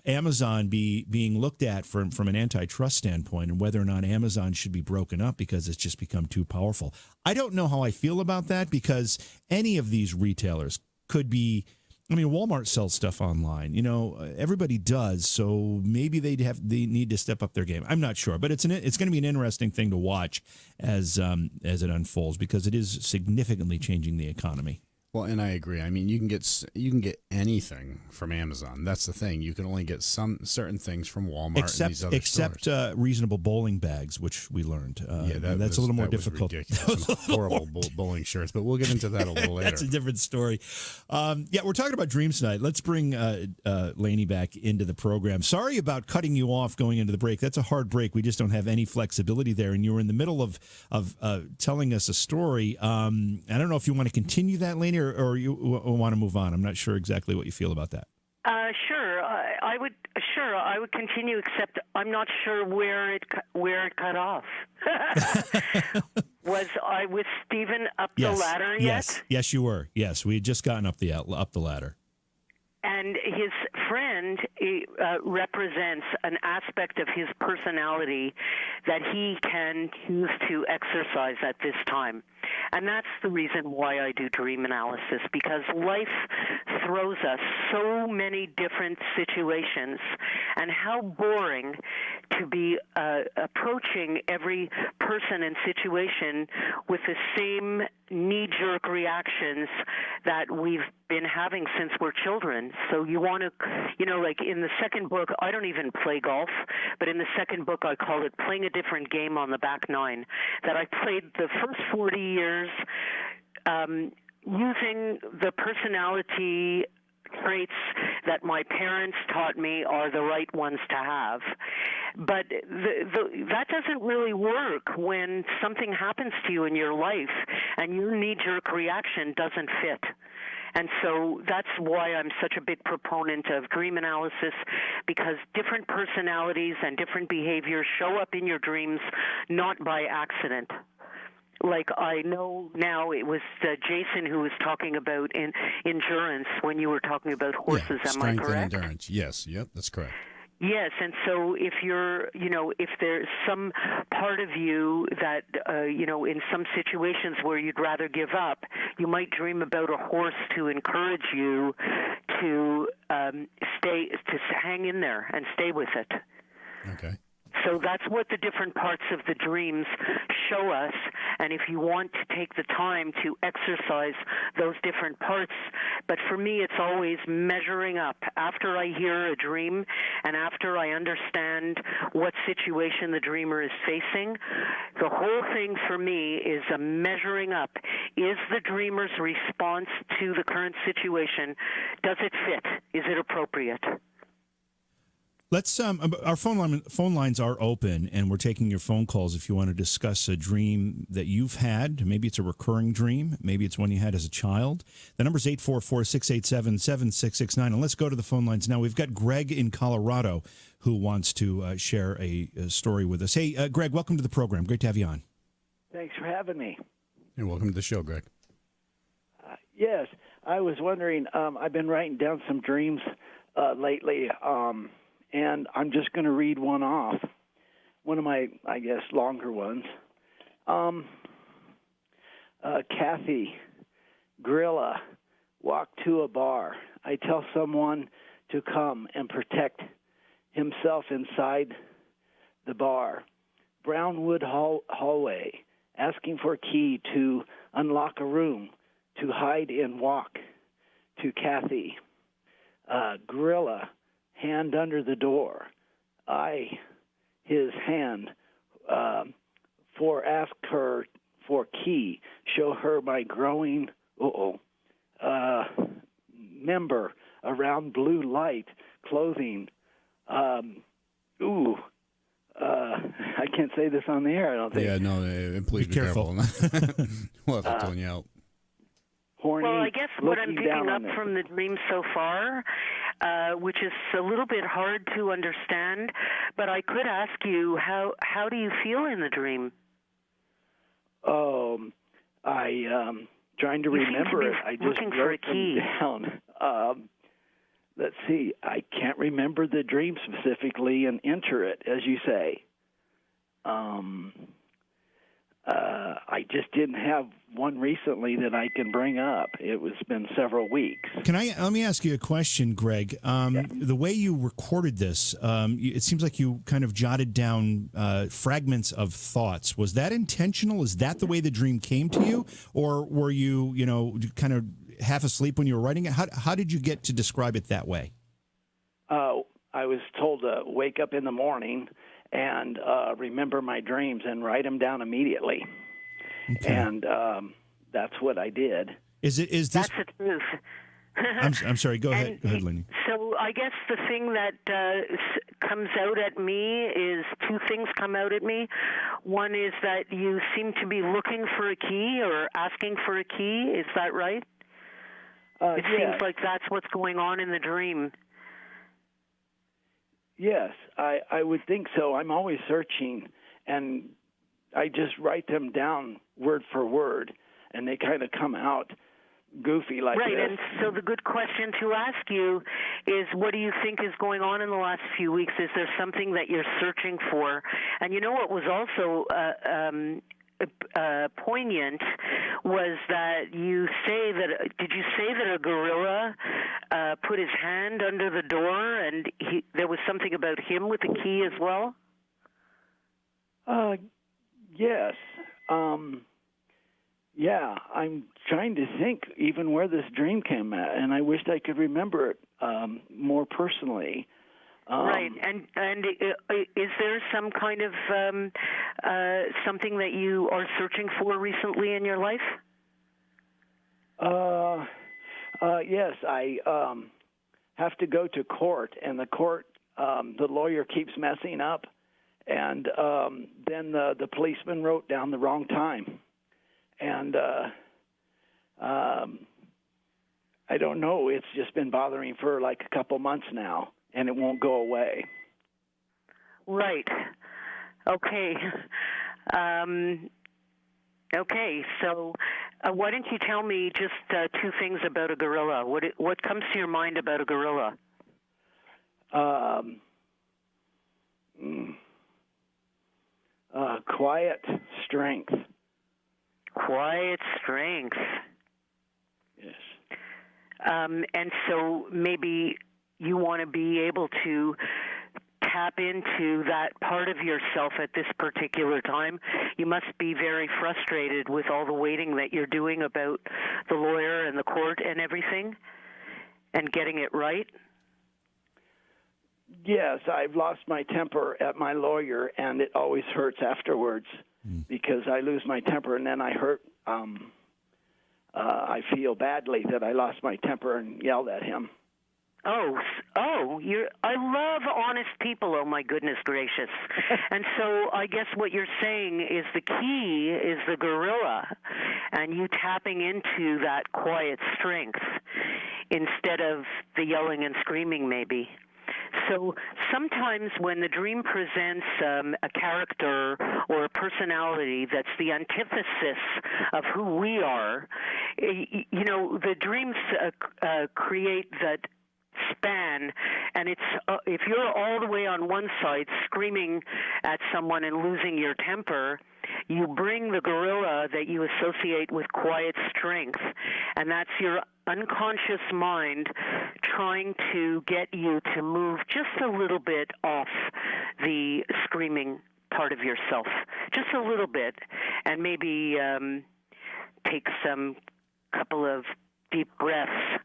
Amazon being looked at from an antitrust standpoint and whether or not Amazon should be broken up because it's just become too powerful. I don't know how I feel about that because any of these retailers could be I mean, Walmart sells stuff online. You know, everybody does. So maybe they need to step up their game. I'm not sure, but it's going to be an interesting thing to watch as it unfolds, because it is significantly changing the economy. Well, and I agree. I mean, you can get anything from Amazon. That's the thing. You can only get some certain things from Walmart and these other stores. Except reasonable bowling bags, which we learned. That's a little more difficult. Some horrible bowling shirts, but we'll get into that a little later. That's a different story. We're talking about dreams tonight. Let's bring Lainey back into the program. Sorry about cutting you off going into the break. That's a hard break. We just don't have any flexibility there. And you were in the middle of telling us a story. I don't know if you want to continue that, Lainey, or you want to move on. I'm not sure exactly what you feel about that. Sure. I would continue, except I'm not sure where it cut off. Was I with Stephen up the ladder yet? Yes, you were. Yes, we had just gotten up the ladder. And his friend represents an aspect of his personality that he can choose to exercise at this time. And that's the reason why I do dream analysis, because life throws us so many different situations, and how boring to be approaching every person and situation with the same knee-jerk reactions that we've been having since we're children. So you want to, like in the second book, I don't even play golf, but in the second book I call it playing a different game on the back nine, that I played the first 40 years using the personality traits that my parents taught me are the right ones to have. But that doesn't really work when something happens to you in your life and your knee-jerk reaction doesn't fit. And so that's why I'm such a big proponent of dream analysis, because different personalities and different behaviors show up in your dreams not by accident. Like I know now, it was Jason who was talking about endurance when you were talking about horses. Am I correct? Strength and endurance. Yes. Yep. That's correct. Yes, and so if you're, if there's some part of you that, in some situations where you'd rather give up, you might dream about a horse to encourage you to hang in there and stay with it. Okay. So that's what the different parts of the dreams show us. And if you want to take the time to exercise those different parts, but for me it's always measuring up. After I hear a dream and after I understand what situation the dreamer is facing, the whole thing for me is a measuring up. Is the dreamer's response to the current situation, does it fit? Is it appropriate? Let's our phone lines are open, and we're taking your phone calls if you want to discuss a dream that you've had. Maybe it's a recurring dream. Maybe it's one you had as a child. The number's 844-687-7669. And let's go to the phone lines now. We've got Greg in Colorado who wants to share a story with us. Hey, Greg, welcome to the program. Great to have you on. Thanks for having me. Hey, welcome to the show, Greg. Yes, I was wondering, I've been writing down some dreams lately, and I'm just going to read one off, one of my, I guess, longer ones. Kathy Grilla walked to a bar. I tell someone to come and protect himself inside the bar. Brownwood hallway, asking for a key to unlock a room, to hide and walk to Kathy. Grilla, hand under the door. His hand, for ask her for key, show her my growing, member around blue light, clothing. I can't say this on the air, I don't think. Yeah, no, please be careful. We'll have to tone you out. Well, I guess what I'm picking up from the dream so far, which is a little bit hard to understand, but I could ask you, how do you feel in the dream? I trying to remember it. I just wrote them down. Let's see. I can't remember the dream specifically and enter it, as you say. I just didn't have one recently that I can bring up. It's been several weeks. Let me ask you a question, Greg. The way you recorded this, it seems like you kind of jotted down fragments of thoughts. Was that intentional? Is that the way the dream came to you? Or were you, kind of half asleep when you were writing it? How did you get to describe it that way? I was told to wake up in the morning and remember my dreams and write them down immediately. Okay. And that's what I did. Is this? That's the truth. I'm sorry. Go ahead, Lenny. So I guess the thing that comes out at me is two things come out at me. One is that you seem to be looking for a key or asking for a key. Is that right? It seems like that's what's going on in the dream. Yes, I would think so. I'm always searching, and I just write them down word for word, and they kind of come out goofy like right, this. And so the good question to ask you is, what do you think is going on in the last few weeks? Is there something that you're searching for? And you know what was also poignant was that did you say that a gorilla put his hand under the door and there was something about him with the key as well? Yes. Yeah, I'm trying to think even where this dream came at, and I wished I could remember it more personally. Right, and is there some kind of something that you are searching for recently in your life? Yes, I have to go to court, and the lawyer keeps messing up, and then the policeman wrote down the wrong time, and I don't know. It's just been bothering for like a couple months now. And it won't go away. Right. Okay. Okay. So, why don't you tell me just two things about a gorilla? What comes to your mind about a gorilla? Quiet strength. Quiet strength. Yes. And so maybe you want to be able to tap into that part of yourself at this particular time. You must be very frustrated with all the waiting that you're doing about the lawyer and the court and everything and getting it right. Yes, I've lost my temper at my lawyer, and it always hurts afterwards because I lose my temper and then I hurt. I feel badly that I lost my temper and yelled at him. I love honest people, oh my goodness gracious. And so I guess what you're saying is the key is the gorilla and you tapping into that quiet strength instead of the yelling and screaming maybe. So sometimes when the dream presents a character or a personality that's the antithesis of who we are, the dreams create that span, and it's if you're all the way on one side screaming at someone and losing your temper, you bring the gorilla that you associate with quiet strength, and that's your unconscious mind trying to get you to move just a little bit off the screaming part of yourself, just a little bit, and maybe take some couple of deep breaths.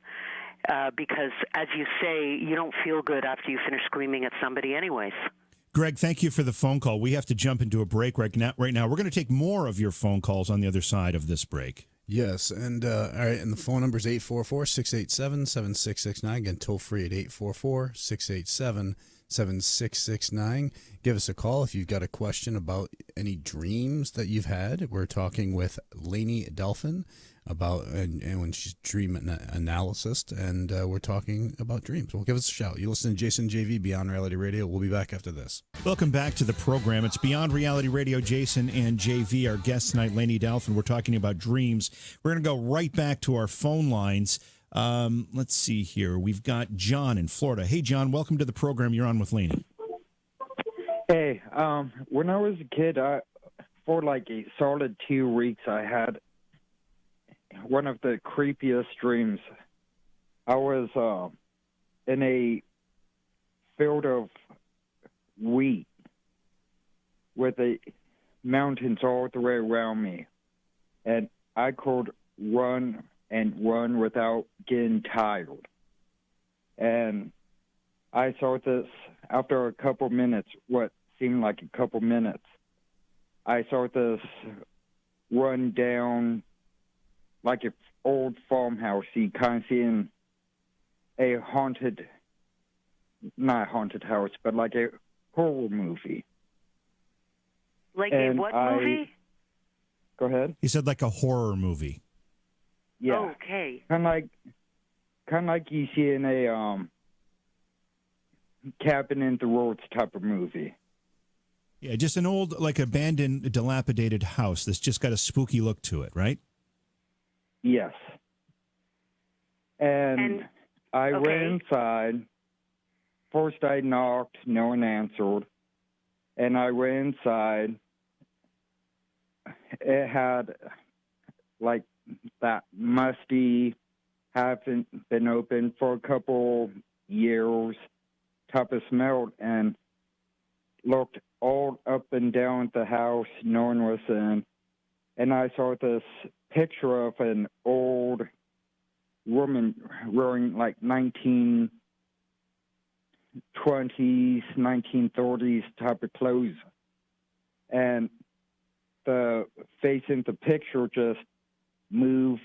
Because, as you say, you don't feel good after you finish screaming at somebody anyways. Greg, thank you for the phone call. We have to jump into a break right now. We're going to take more of your phone calls on the other side of this break. Yes, and all right, and the phone number is 844-687-7669. Again, toll free at 844-687-7669. Give us a call if you've got a question about any dreams that you've had. We're talking with Lainey Delphin about and when she's dream analyst, and we're talking about dreams. Well, give us a shout. You listen to Jason JV Beyond Reality Radio. We'll be back after this. Welcome back to the program. It's Beyond Reality Radio. Jason and JV, our guest tonight, Lainey Delphin. We're talking about dreams. We're going to go right back to our phone lines. Let's see here. We've got John in Florida. Hey, John, welcome to the program. You're on with Lainey. Hey, when I was a kid, for like a solid 2 weeks, I had one of the creepiest dreams. I was in a field of wheat with the mountains all the way around me, and I could run and run without getting tired. And I saw this after a couple minutes, what seemed like a couple minutes. I saw this run down like an old farmhouse. You kind of see in a haunted, not haunted house, but like a horror movie. Like And a what movie? Go ahead. He said like a horror movie. Yeah. Okay. Kind of like you see in a Cabin in the Woods type of movie. Yeah, just an old, like abandoned, dilapidated house that's just got a spooky look to it, right? Yes. And I went inside. First I knocked, no one answered. And I went inside. It had like that musty, haven't been open for a couple years type of smell, and looked all up and down the house. No one was in. And I saw this picture of an old woman wearing like 1920s, 1930s type of clothes. And the face in the picture just moved,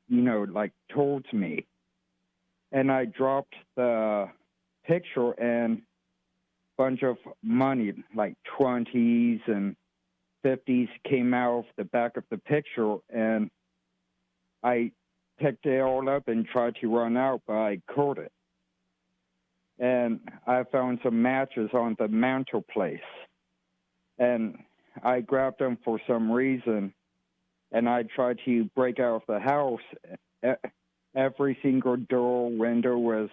like towards me. And I dropped the picture, and a bunch of money, like 20s and 50s, came out of the back of the picture, and I picked it all up and tried to run out, but I couldn't. And I found some matches on the mantelpiece, and I grabbed them for some reason, and I tried to break out of the house. Every single door, window was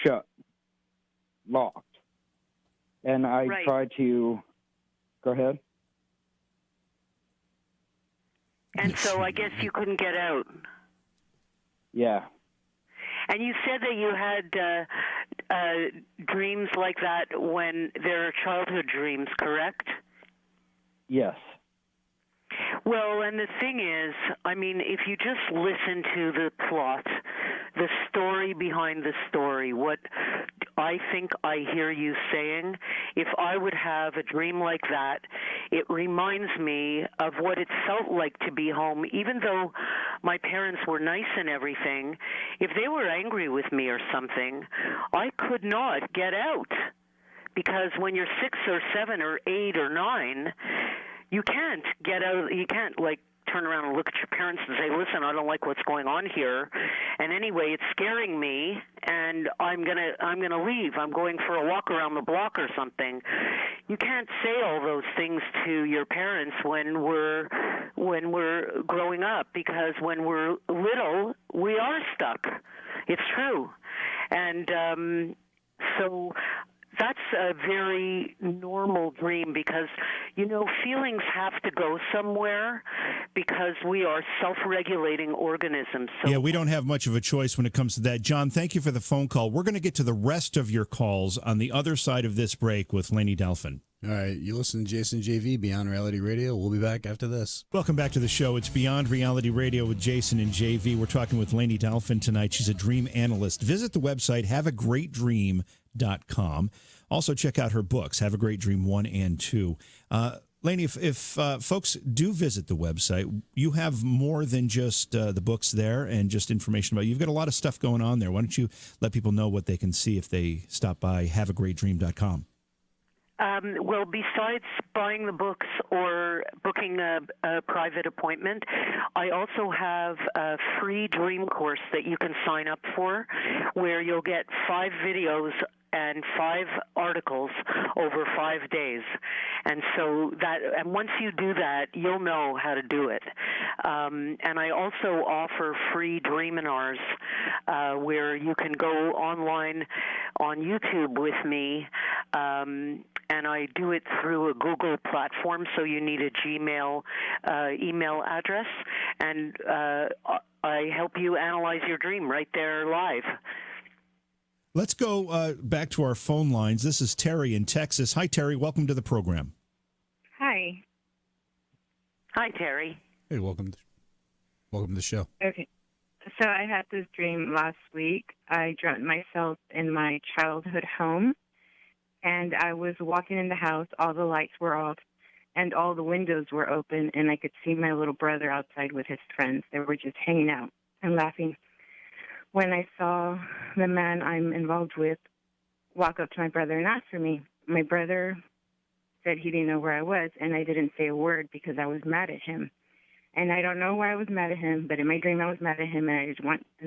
shut, locked. And I tried to... Go ahead. And so I guess you couldn't get out. Yeah. And you said that you had dreams like that when they're childhood dreams, correct? Yes. Well, and the thing is, I mean, if you just listen to the plot, the story behind the story, what I think I hear you saying, if I would have a dream like that, it reminds me of what it felt like to be home, even though my parents were nice and everything. If they were angry with me or something, I could not get out. Because when you're 6 or 7 or 8 or 9, you can't get out. You can't, like, turn around and look at your parents and say, listen, I don't like what's going on here. And anyway, it's scaring me, and I'm gonna leave. I'm going for a walk around the block or something. You can't say all those things to your parents when we're growing up, because when we're little, we are stuck. It's true. And so that's a very normal dream, because, feelings have to go somewhere, because we are self-regulating organisms. So yeah, we don't have much of a choice when it comes to that. John, thank you for the phone call. We're going to get to the rest of your calls on the other side of this break with Lainey Delfin. All right, you listen to Jason JV, Beyond Reality Radio. We'll be back after this. Welcome back to the show. It's Beyond Reality Radio with Jason and JV. We're talking with Lainey Delfin tonight. She's a dream analyst. Visit the website, haveagreatdream.com. Also, check out her books, Have a Great Dream 1 and 2. Lainey, if folks do visit the website, you have more than just the books there and just information about you. You've got a lot of stuff going on there. Why don't you let people know what they can see if they stop by haveagreatdream.com? Well, besides buying the books or booking a private appointment, I also have a free dream course that you can sign up for, where you'll get 5 videos and 5 articles over 5 days. And so and once you do that, you'll know how to do it. And I also offer free Dreaminars, where you can go online on YouTube with me, and I do it through a Google platform, so you need a Gmail email address, and I help you analyze your dream right there live. Let's go back to our phone lines. This is Terry in Texas. Hi, Terry. Welcome to the program. Hi. Hi, Terry. Hey, welcome to the show. Okay. So I had this dream last week. I dreamt myself in my childhood home, and I was walking in the house. All the lights were off, and all the windows were open, and I could see my little brother outside with his friends. They were just hanging out and laughing. When I saw the man I'm involved with walk up to my brother and ask for me, my brother said he didn't know where I was, and I didn't say a word because I was mad at him. And I don't know why I was mad at him, but in my dream I was mad at him, and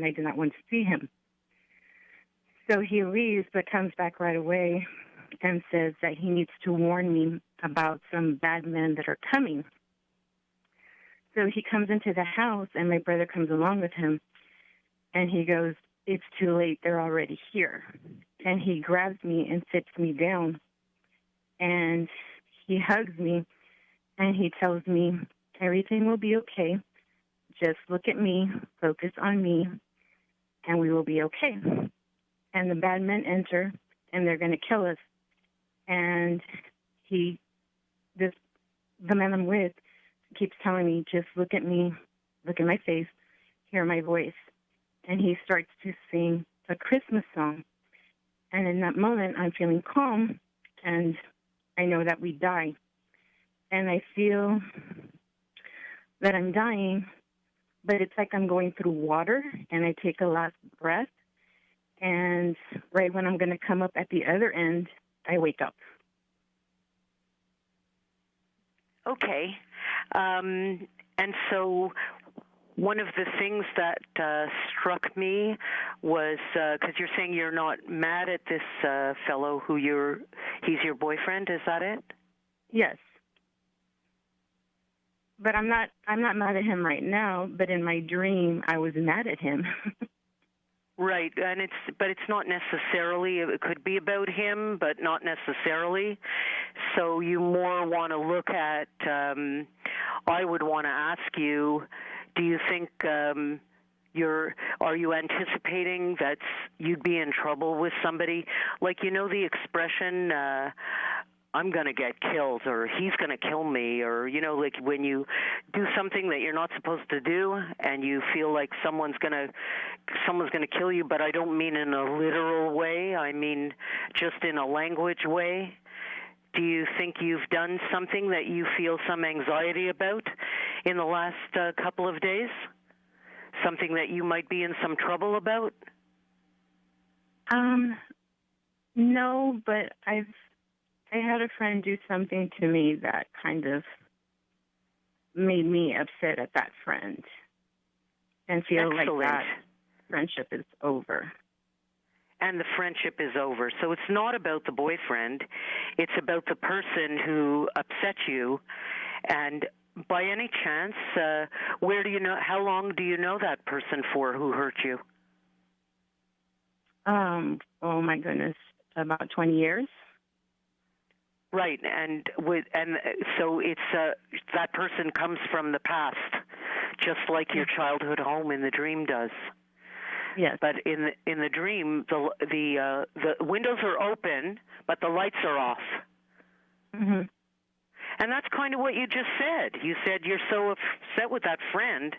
I did not want to see him. So he leaves, but comes back right away and says that he needs to warn me about some bad men that are coming. So he comes into the house, and my brother comes along with him, and he goes, "It's too late, they're already here." And he grabs me and sits me down, and he hugs me, and he tells me, "Everything will be okay. Just look at me, focus on me, and we will be okay." And the bad men enter, and they're going to kill us. And the man I'm with keeps telling me, "Just look at me, look at my face, hear my voice." And he starts to sing a Christmas song. And in that moment, I'm feeling calm, and I know that we die. And I feel that I'm dying, but it's like I'm going through water, and I take a last breath, and right when I'm going to come up at the other end, I wake up. Okay. And so one of the things that struck me was, because you're saying you're not mad at this fellow he's your boyfriend, is that it? Yes. But I'm not mad at him right now, but in my dream I was mad at him. Right, and it's not necessarily, it could be about him, but not necessarily. So you more want to look at, I would want to ask you, do you think are you anticipating that you'd be in trouble with somebody? Like, you know the expression, I'm going to get killed, or he's going to kill me, or, you know, like when you do something that you're not supposed to do and you feel like someone's going to kill you, but I don't mean in a literal way. I mean just in a language way. Do you think you've done something that you feel some anxiety about in the last couple of days? Something that you might be in some trouble about? No, but I had a friend do something to me that kind of made me upset at that friend and feel like that friendship is over. And the friendship is over. So it's not about the boyfriend. It's about the person who upset you. And by any chance, how long do you know that person for who hurt you? Oh my goodness, about 20 years. Right, and so it's that person comes from the past, just like your childhood home in the dream does. Yes. But in the dream, the windows are open, but the lights are off. Mm-hmm. And that's kind of what you just said. You said you're so upset with that friend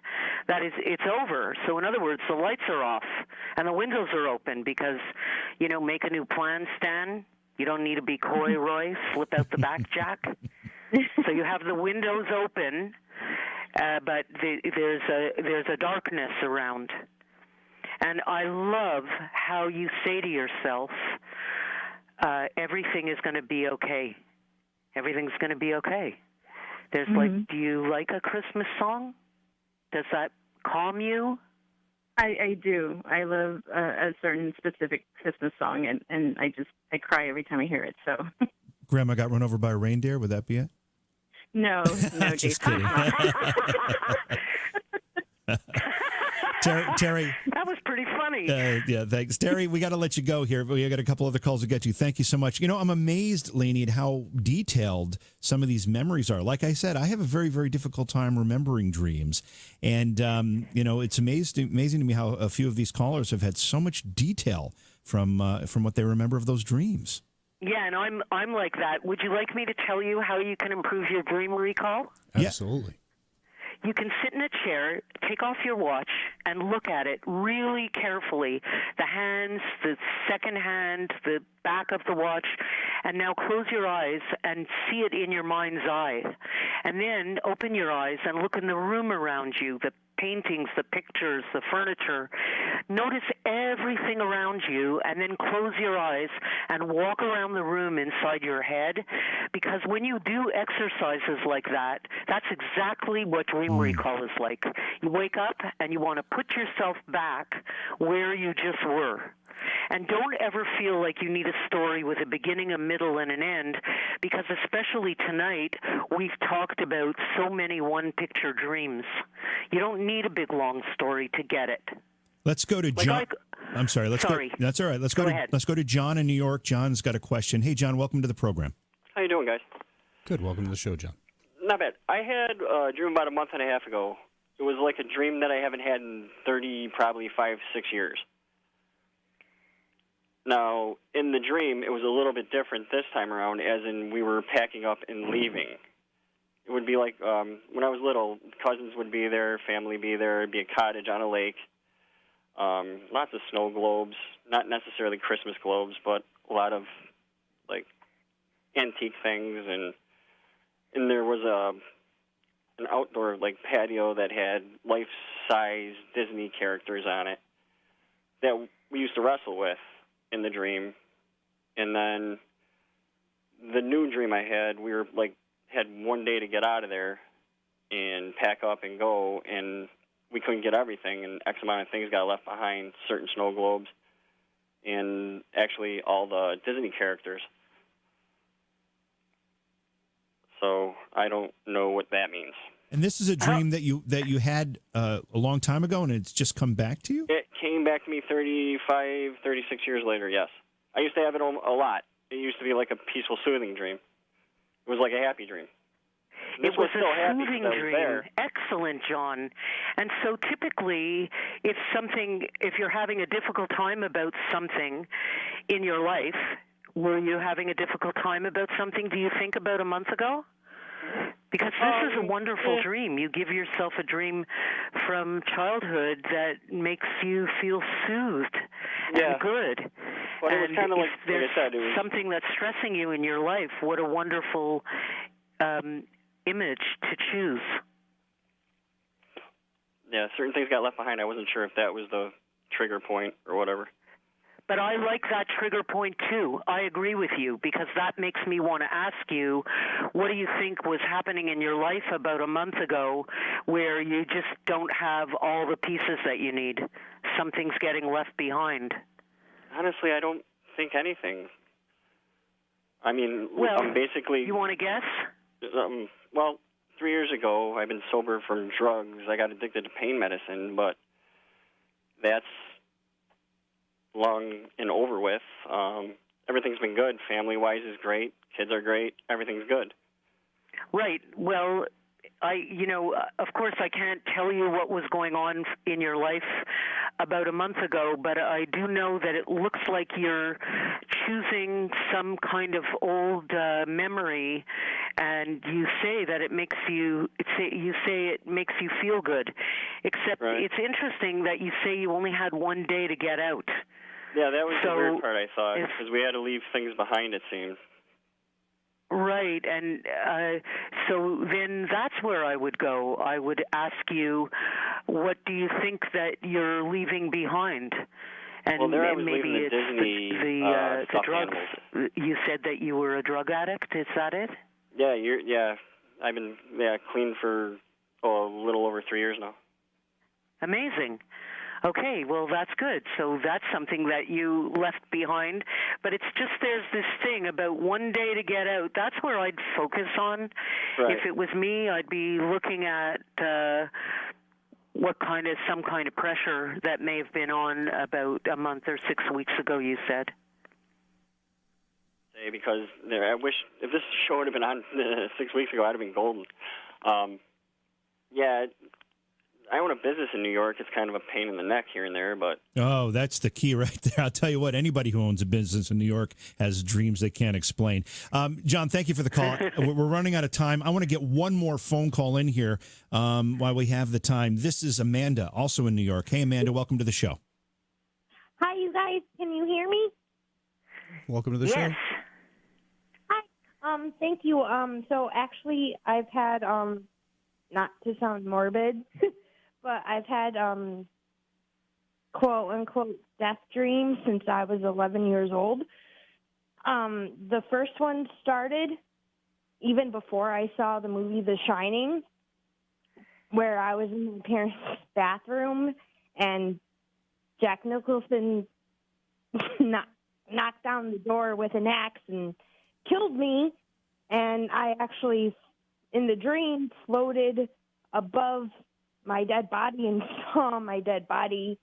that it's over. So in other words, the lights are off and the windows are open because, make a new plan, Stan. You don't need to be coy, Roy. Flip out the back jack. So you have the windows open, but there's a darkness around. And I love how you say to yourself, everything is going to be okay. Everything's going to be okay. There's do you like a Christmas song? Does that calm you? I do. I love a certain specific Christmas song, and I cry every time I hear it. So. Grandma got run over by a reindeer. Would that be it? No, just kidding. Terry. That was pretty funny. Yeah, thanks. Terry, we got to let you go here. We got a couple other calls to get to. Thank you so much. I'm amazed, Lainey, at how detailed some of these memories are. Like I said, I have a very, very difficult time remembering dreams. And, it's amazing to me how a few of these callers have had so much detail from what they remember of those dreams. Yeah, and I'm like that. Would you like me to tell you how you can improve your dream recall? Absolutely. You can sit in a chair, take off your watch, and look at it really carefully. The hands, the second hand, the back of the watch, and now close your eyes and see it in your mind's eye. And then open your eyes and look in the room around you, the paintings, the pictures, the furniture. Notice everything around you, and then close your eyes and walk around the room inside your head, because when you do exercises like that, that's exactly what dream recall is like. You wake up and you want to put yourself back where you just were. And don't ever feel like you need a story with a beginning, a middle, and an end, because especially tonight, we've talked about so many one-picture dreams. You don't need a big, long story to get it. Let's go to John. I'm sorry. Sorry. That's all right. Let's go to John in New York. John's got a question. Hey, John, welcome to the program. How you doing, guys? Good. Welcome to the show, John. Not bad. I had a dream about a month and a half ago. It was like a dream that I haven't had in 30, probably 5, 6 years. Now, in the dream, it was a little bit different this time around, as in we were packing up and leaving. It would be like when I was little, cousins would be there, family be there, it'd be a cottage on a lake, lots of snow globes, not necessarily Christmas globes, but a lot of, like, antique things, and there was an outdoor, like, patio that had life-size Disney characters on it that we used to wrestle with in the dream. And then the new dream I had, we were had one day to get out of there and pack up and go, and we couldn't get everything, and X amount of things got left behind, certain snow globes, and actually all the Disney characters. So I don't know what that means. And this is a dream that you had a long time ago, and it's just come back to you? It came back to me 35, 36 years later, yes. I used to have it a lot. It used to be like a peaceful, soothing dream. It was like a happy dream. It was a soothing dream. Excellent, John. And so typically, if you're having a difficult time about something in your life, were you having a difficult time about something, do you think, about a month ago? Because this is a wonderful dream. You give yourself a dream from childhood that makes you feel soothed and good. Well, it was kind of like there's I said, it was something that's stressing you in your life, what a wonderful image to choose. Yeah, certain things got left behind. I wasn't sure if that was the trigger point or whatever. But I like that trigger point, too. I agree with you, because that makes me want to ask you, what do you think was happening in your life about a month ago where you just don't have all the pieces that you need? Something's getting left behind. Honestly, I don't think anything. I mean, well, I'm basically... You want to guess? 3 years ago, I've been sober from drugs. I got addicted to pain medicine, but that's long and over with. Everything's been good. Family-wise is great. Kids are great. Everything's good. Right. Well, of course I can't tell you what was going on in your life about a month ago, but I do know that it looks like you're choosing some kind of old memory, and you say that it makes you feel good. Except It's interesting that you say you only had one day to get out. Yeah, that was the weird part, I thought, because we had to leave things behind, it seemed. Right, and so then that's where I would go. I would ask you, what do you think that you're leaving behind? And well, there I was maybe leaving the it's Disney the stuffed drugs. animals. You said that you were a drug addict. Is that it? Yeah, I've been clean for a little over 3 years now. Amazing. Okay, well, that's good. So that's something that you left behind. But it's just there's this thing about one day to get out. That's where I'd focus on. Right. If it was me, I'd be looking at some kind of pressure that may have been on about a month or 6 weeks ago, you said. Because I wish if this show would have been on 6 weeks ago, I'd have been golden. Yeah, I own a business in New York. It's kind of a pain in the neck here and there, but... Oh, that's the key right there. I'll tell you what, anybody who owns a business in New York has dreams they can't explain. John, thank you for the call. We're running out of time. I want to get one more phone call in here while we have the time. This is Amanda, also in New York. Hey, Amanda, welcome to the show. Hi, you guys. Can you hear me? Welcome to the show. Hi. Thank you. So actually, I've had, not to sound morbid, but I've had, quote unquote, death dreams since I was 11 years old. The first one started even before I saw the movie The Shining, where I was in my parents' bathroom and Jack Nicholson knocked down the door with an axe and killed me, and I actually, in the dream, floated above my dead body and saw my dead body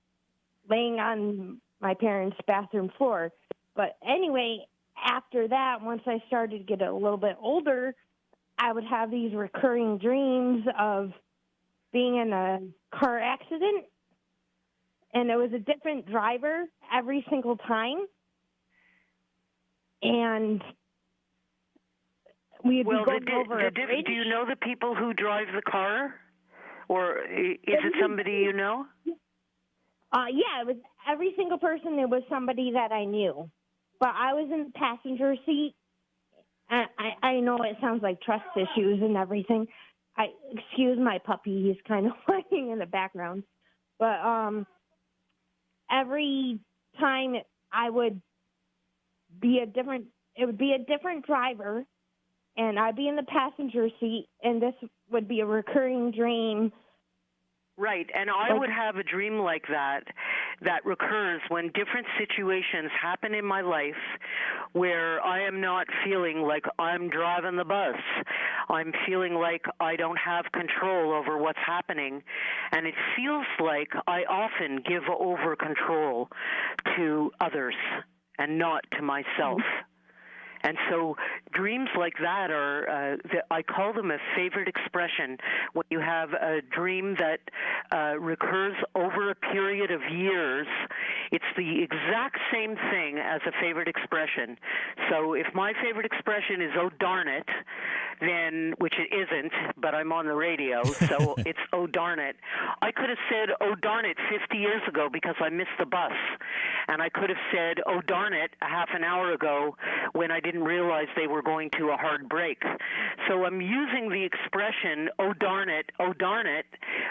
laying on my parents' bathroom floor. But anyway, after that, once I started to get a little bit older, I would have these recurring dreams of being in a car accident, and it was a different driver every single time. And we would be going over a bridge. Do you know the people who drive the car? Or is it somebody you know? Yeah, it was every single person. It was somebody that I knew. But I was in the passenger seat. I know it sounds like trust issues and everything. Excuse my puppy. He's kind of whining in the background. But every time I would be it would be a different driver, and I'd be in the passenger seat, and this would be a recurring dream. Right, and I would have a dream like that recurs when different situations happen in my life where I am not feeling like I'm driving the bus. I'm feeling like I don't have control over what's happening, and it feels like I often give over control to others and not to myself. And so dreams like that are, I call them a favorite expression. When you have a dream that recurs over a period of years, it's the exact same thing as a favorite expression. So if my favorite expression is, oh, darn it, then, which it isn't, but I'm on the radio, so it's, oh, darn it. I could have said, oh, darn it, 50 years ago because I missed the bus. And I could have said, oh, darn it, a half an hour ago when I didn't realize they were going to a hard break. So I'm using the expression, oh, darn it,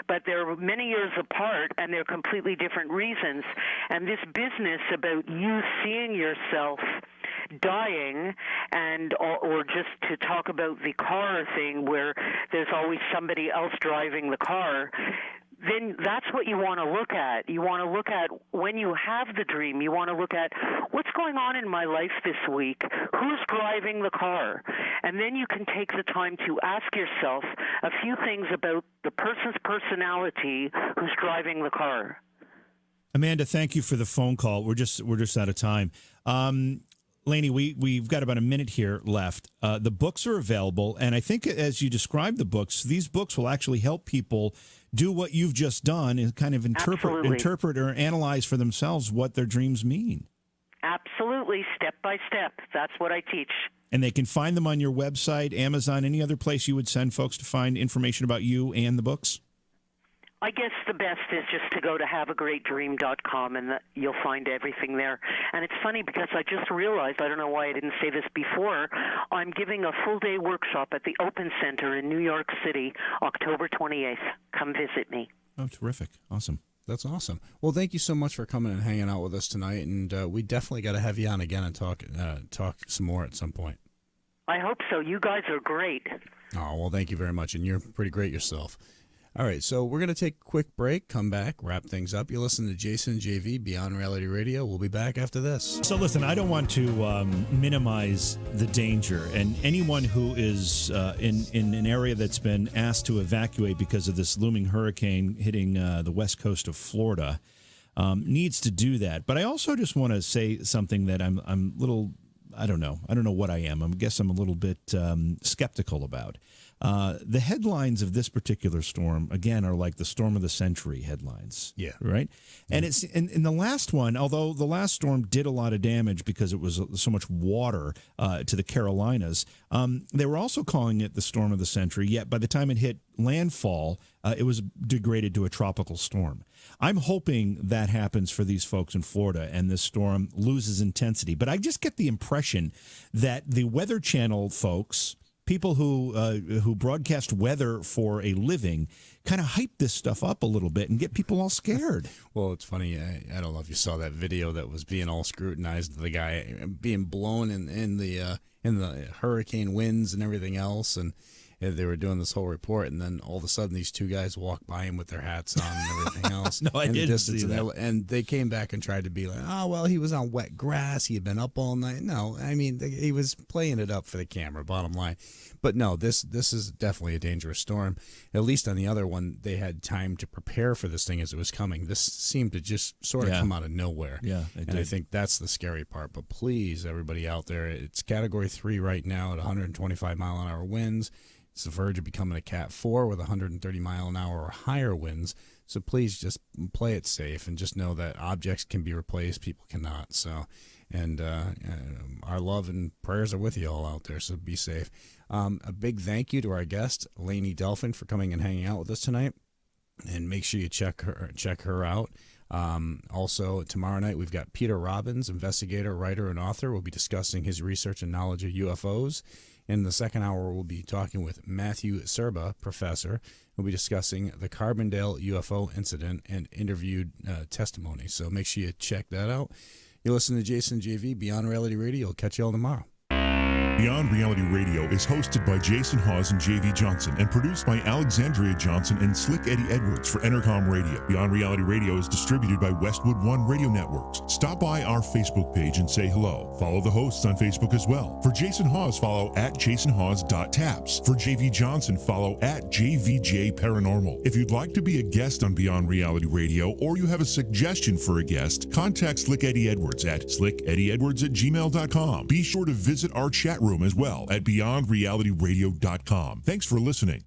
but they're many years apart and they're completely different reasons. And this business about you seeing yourself dying, and or just to talk about the car thing where there's always somebody else driving the car, then that's what you want to look at. You want to look at, when you have the dream, you want to look at what's going on in my life this week, who's driving the car, and then you can take the time to ask yourself a few things about the person's personality who's driving the car. Amanda, thank you for the phone call. We're just out of time. Lainey, we've got about a minute here left. The books are available, and I think as you describe the books, these books will actually help people do what you've just done and kind of interpret or analyze for themselves what their dreams mean. Absolutely, step by step. That's what I teach. And they can find them on your website, Amazon, any other place you would send folks to find information about you and the books? I guess the best is just to go to haveagreatdream.com, and you'll find everything there. And it's funny because I just realized, I don't know why I didn't say this before, I'm giving a full-day workshop at the Open Center in New York City, October 28th. Come visit me. Oh, terrific. Awesome. That's awesome. Well, thank you so much for coming and hanging out with us tonight, and we definitely got to have you on again and talk some more at some point. I hope so. You guys are great. Oh, well, thank you very much, and you're pretty great yourself. All right, so we're going to take a quick break, come back, wrap things up. You listen to Jason and JV, Beyond Reality Radio. We'll be back after this. So listen, I don't want to minimize the danger, and anyone who is in an area that's been asked to evacuate because of this looming hurricane hitting the west coast of Florida needs to do that. But I also just want to say something that I'm little, I don't know what I am. I guess I'm a little bit skeptical about. The headlines of this particular storm, again, are like the storm of the century headlines. Yeah. Right? And it's in the last one, although the last storm did a lot of damage because it was so much water to the Carolinas, they were also calling it the storm of the century, yet by the time it hit landfall, it was degraded to a tropical storm. I'm hoping that happens for these folks in Florida and this storm loses intensity. But I just get the impression that the Weather Channel folks, people who broadcast weather for a living, kind of hype this stuff up a little bit and get people all scared. Well, it's funny. I don't know if you saw that video that was being all scrutinized. The guy being blown in the hurricane winds and everything else, and they were doing this whole report, and then all of a sudden these two guys walked by him with their hats on and everything else. No, I didn't see that. And they came back and tried to be like, oh, well, he was on wet grass. He had been up all night. No, I mean, he was playing it up for the camera, bottom line. But no, this is definitely a dangerous storm. At least on the other one, they had time to prepare for this thing as it was coming. This seemed to just sort of come out of nowhere. Yeah, and I think that's the scary part. But please, everybody out there, it's Category 3 right now at 125-mile-an-hour winds. It's the verge of becoming a Cat 4 with 130-mile-an-hour or higher winds. So please just play it safe and just know that objects can be replaced, people cannot. So, and our love and prayers are with you all out there, so be safe. A big thank you to our guest, Lainey Delfin, for coming and hanging out with us tonight. And make sure you check her out. Also, tomorrow night, we've got Peter Robbins, investigator, writer, and author. We'll be discussing his research and knowledge of UFOs. In the second hour, we'll be talking with Matthew Serba, professor. We'll be discussing the Carbondale UFO incident and interviewed testimony. So make sure you check that out. You listen to Jason JV, Beyond Reality Radio. I'll catch you all tomorrow. Beyond Reality Radio is hosted by Jason Hawes and JV Johnson and produced by Alexandria Johnson and Slick Eddie Edwards for Entercom Radio. Beyond Reality Radio is distributed by Westwood One Radio Networks. Stop by our Facebook page and say hello. Follow the hosts on Facebook as well. For Jason Hawes, follow at jasonhawes.taps. For JV Johnson, follow at JVJ Paranormal. If you'd like to be a guest on Beyond Reality Radio or you have a suggestion for a guest, contact Slick Eddie Edwards at slickeddieedwards@gmail.com. Be sure to visit our chat room as well at beyondrealityradio.com. Thanks for listening.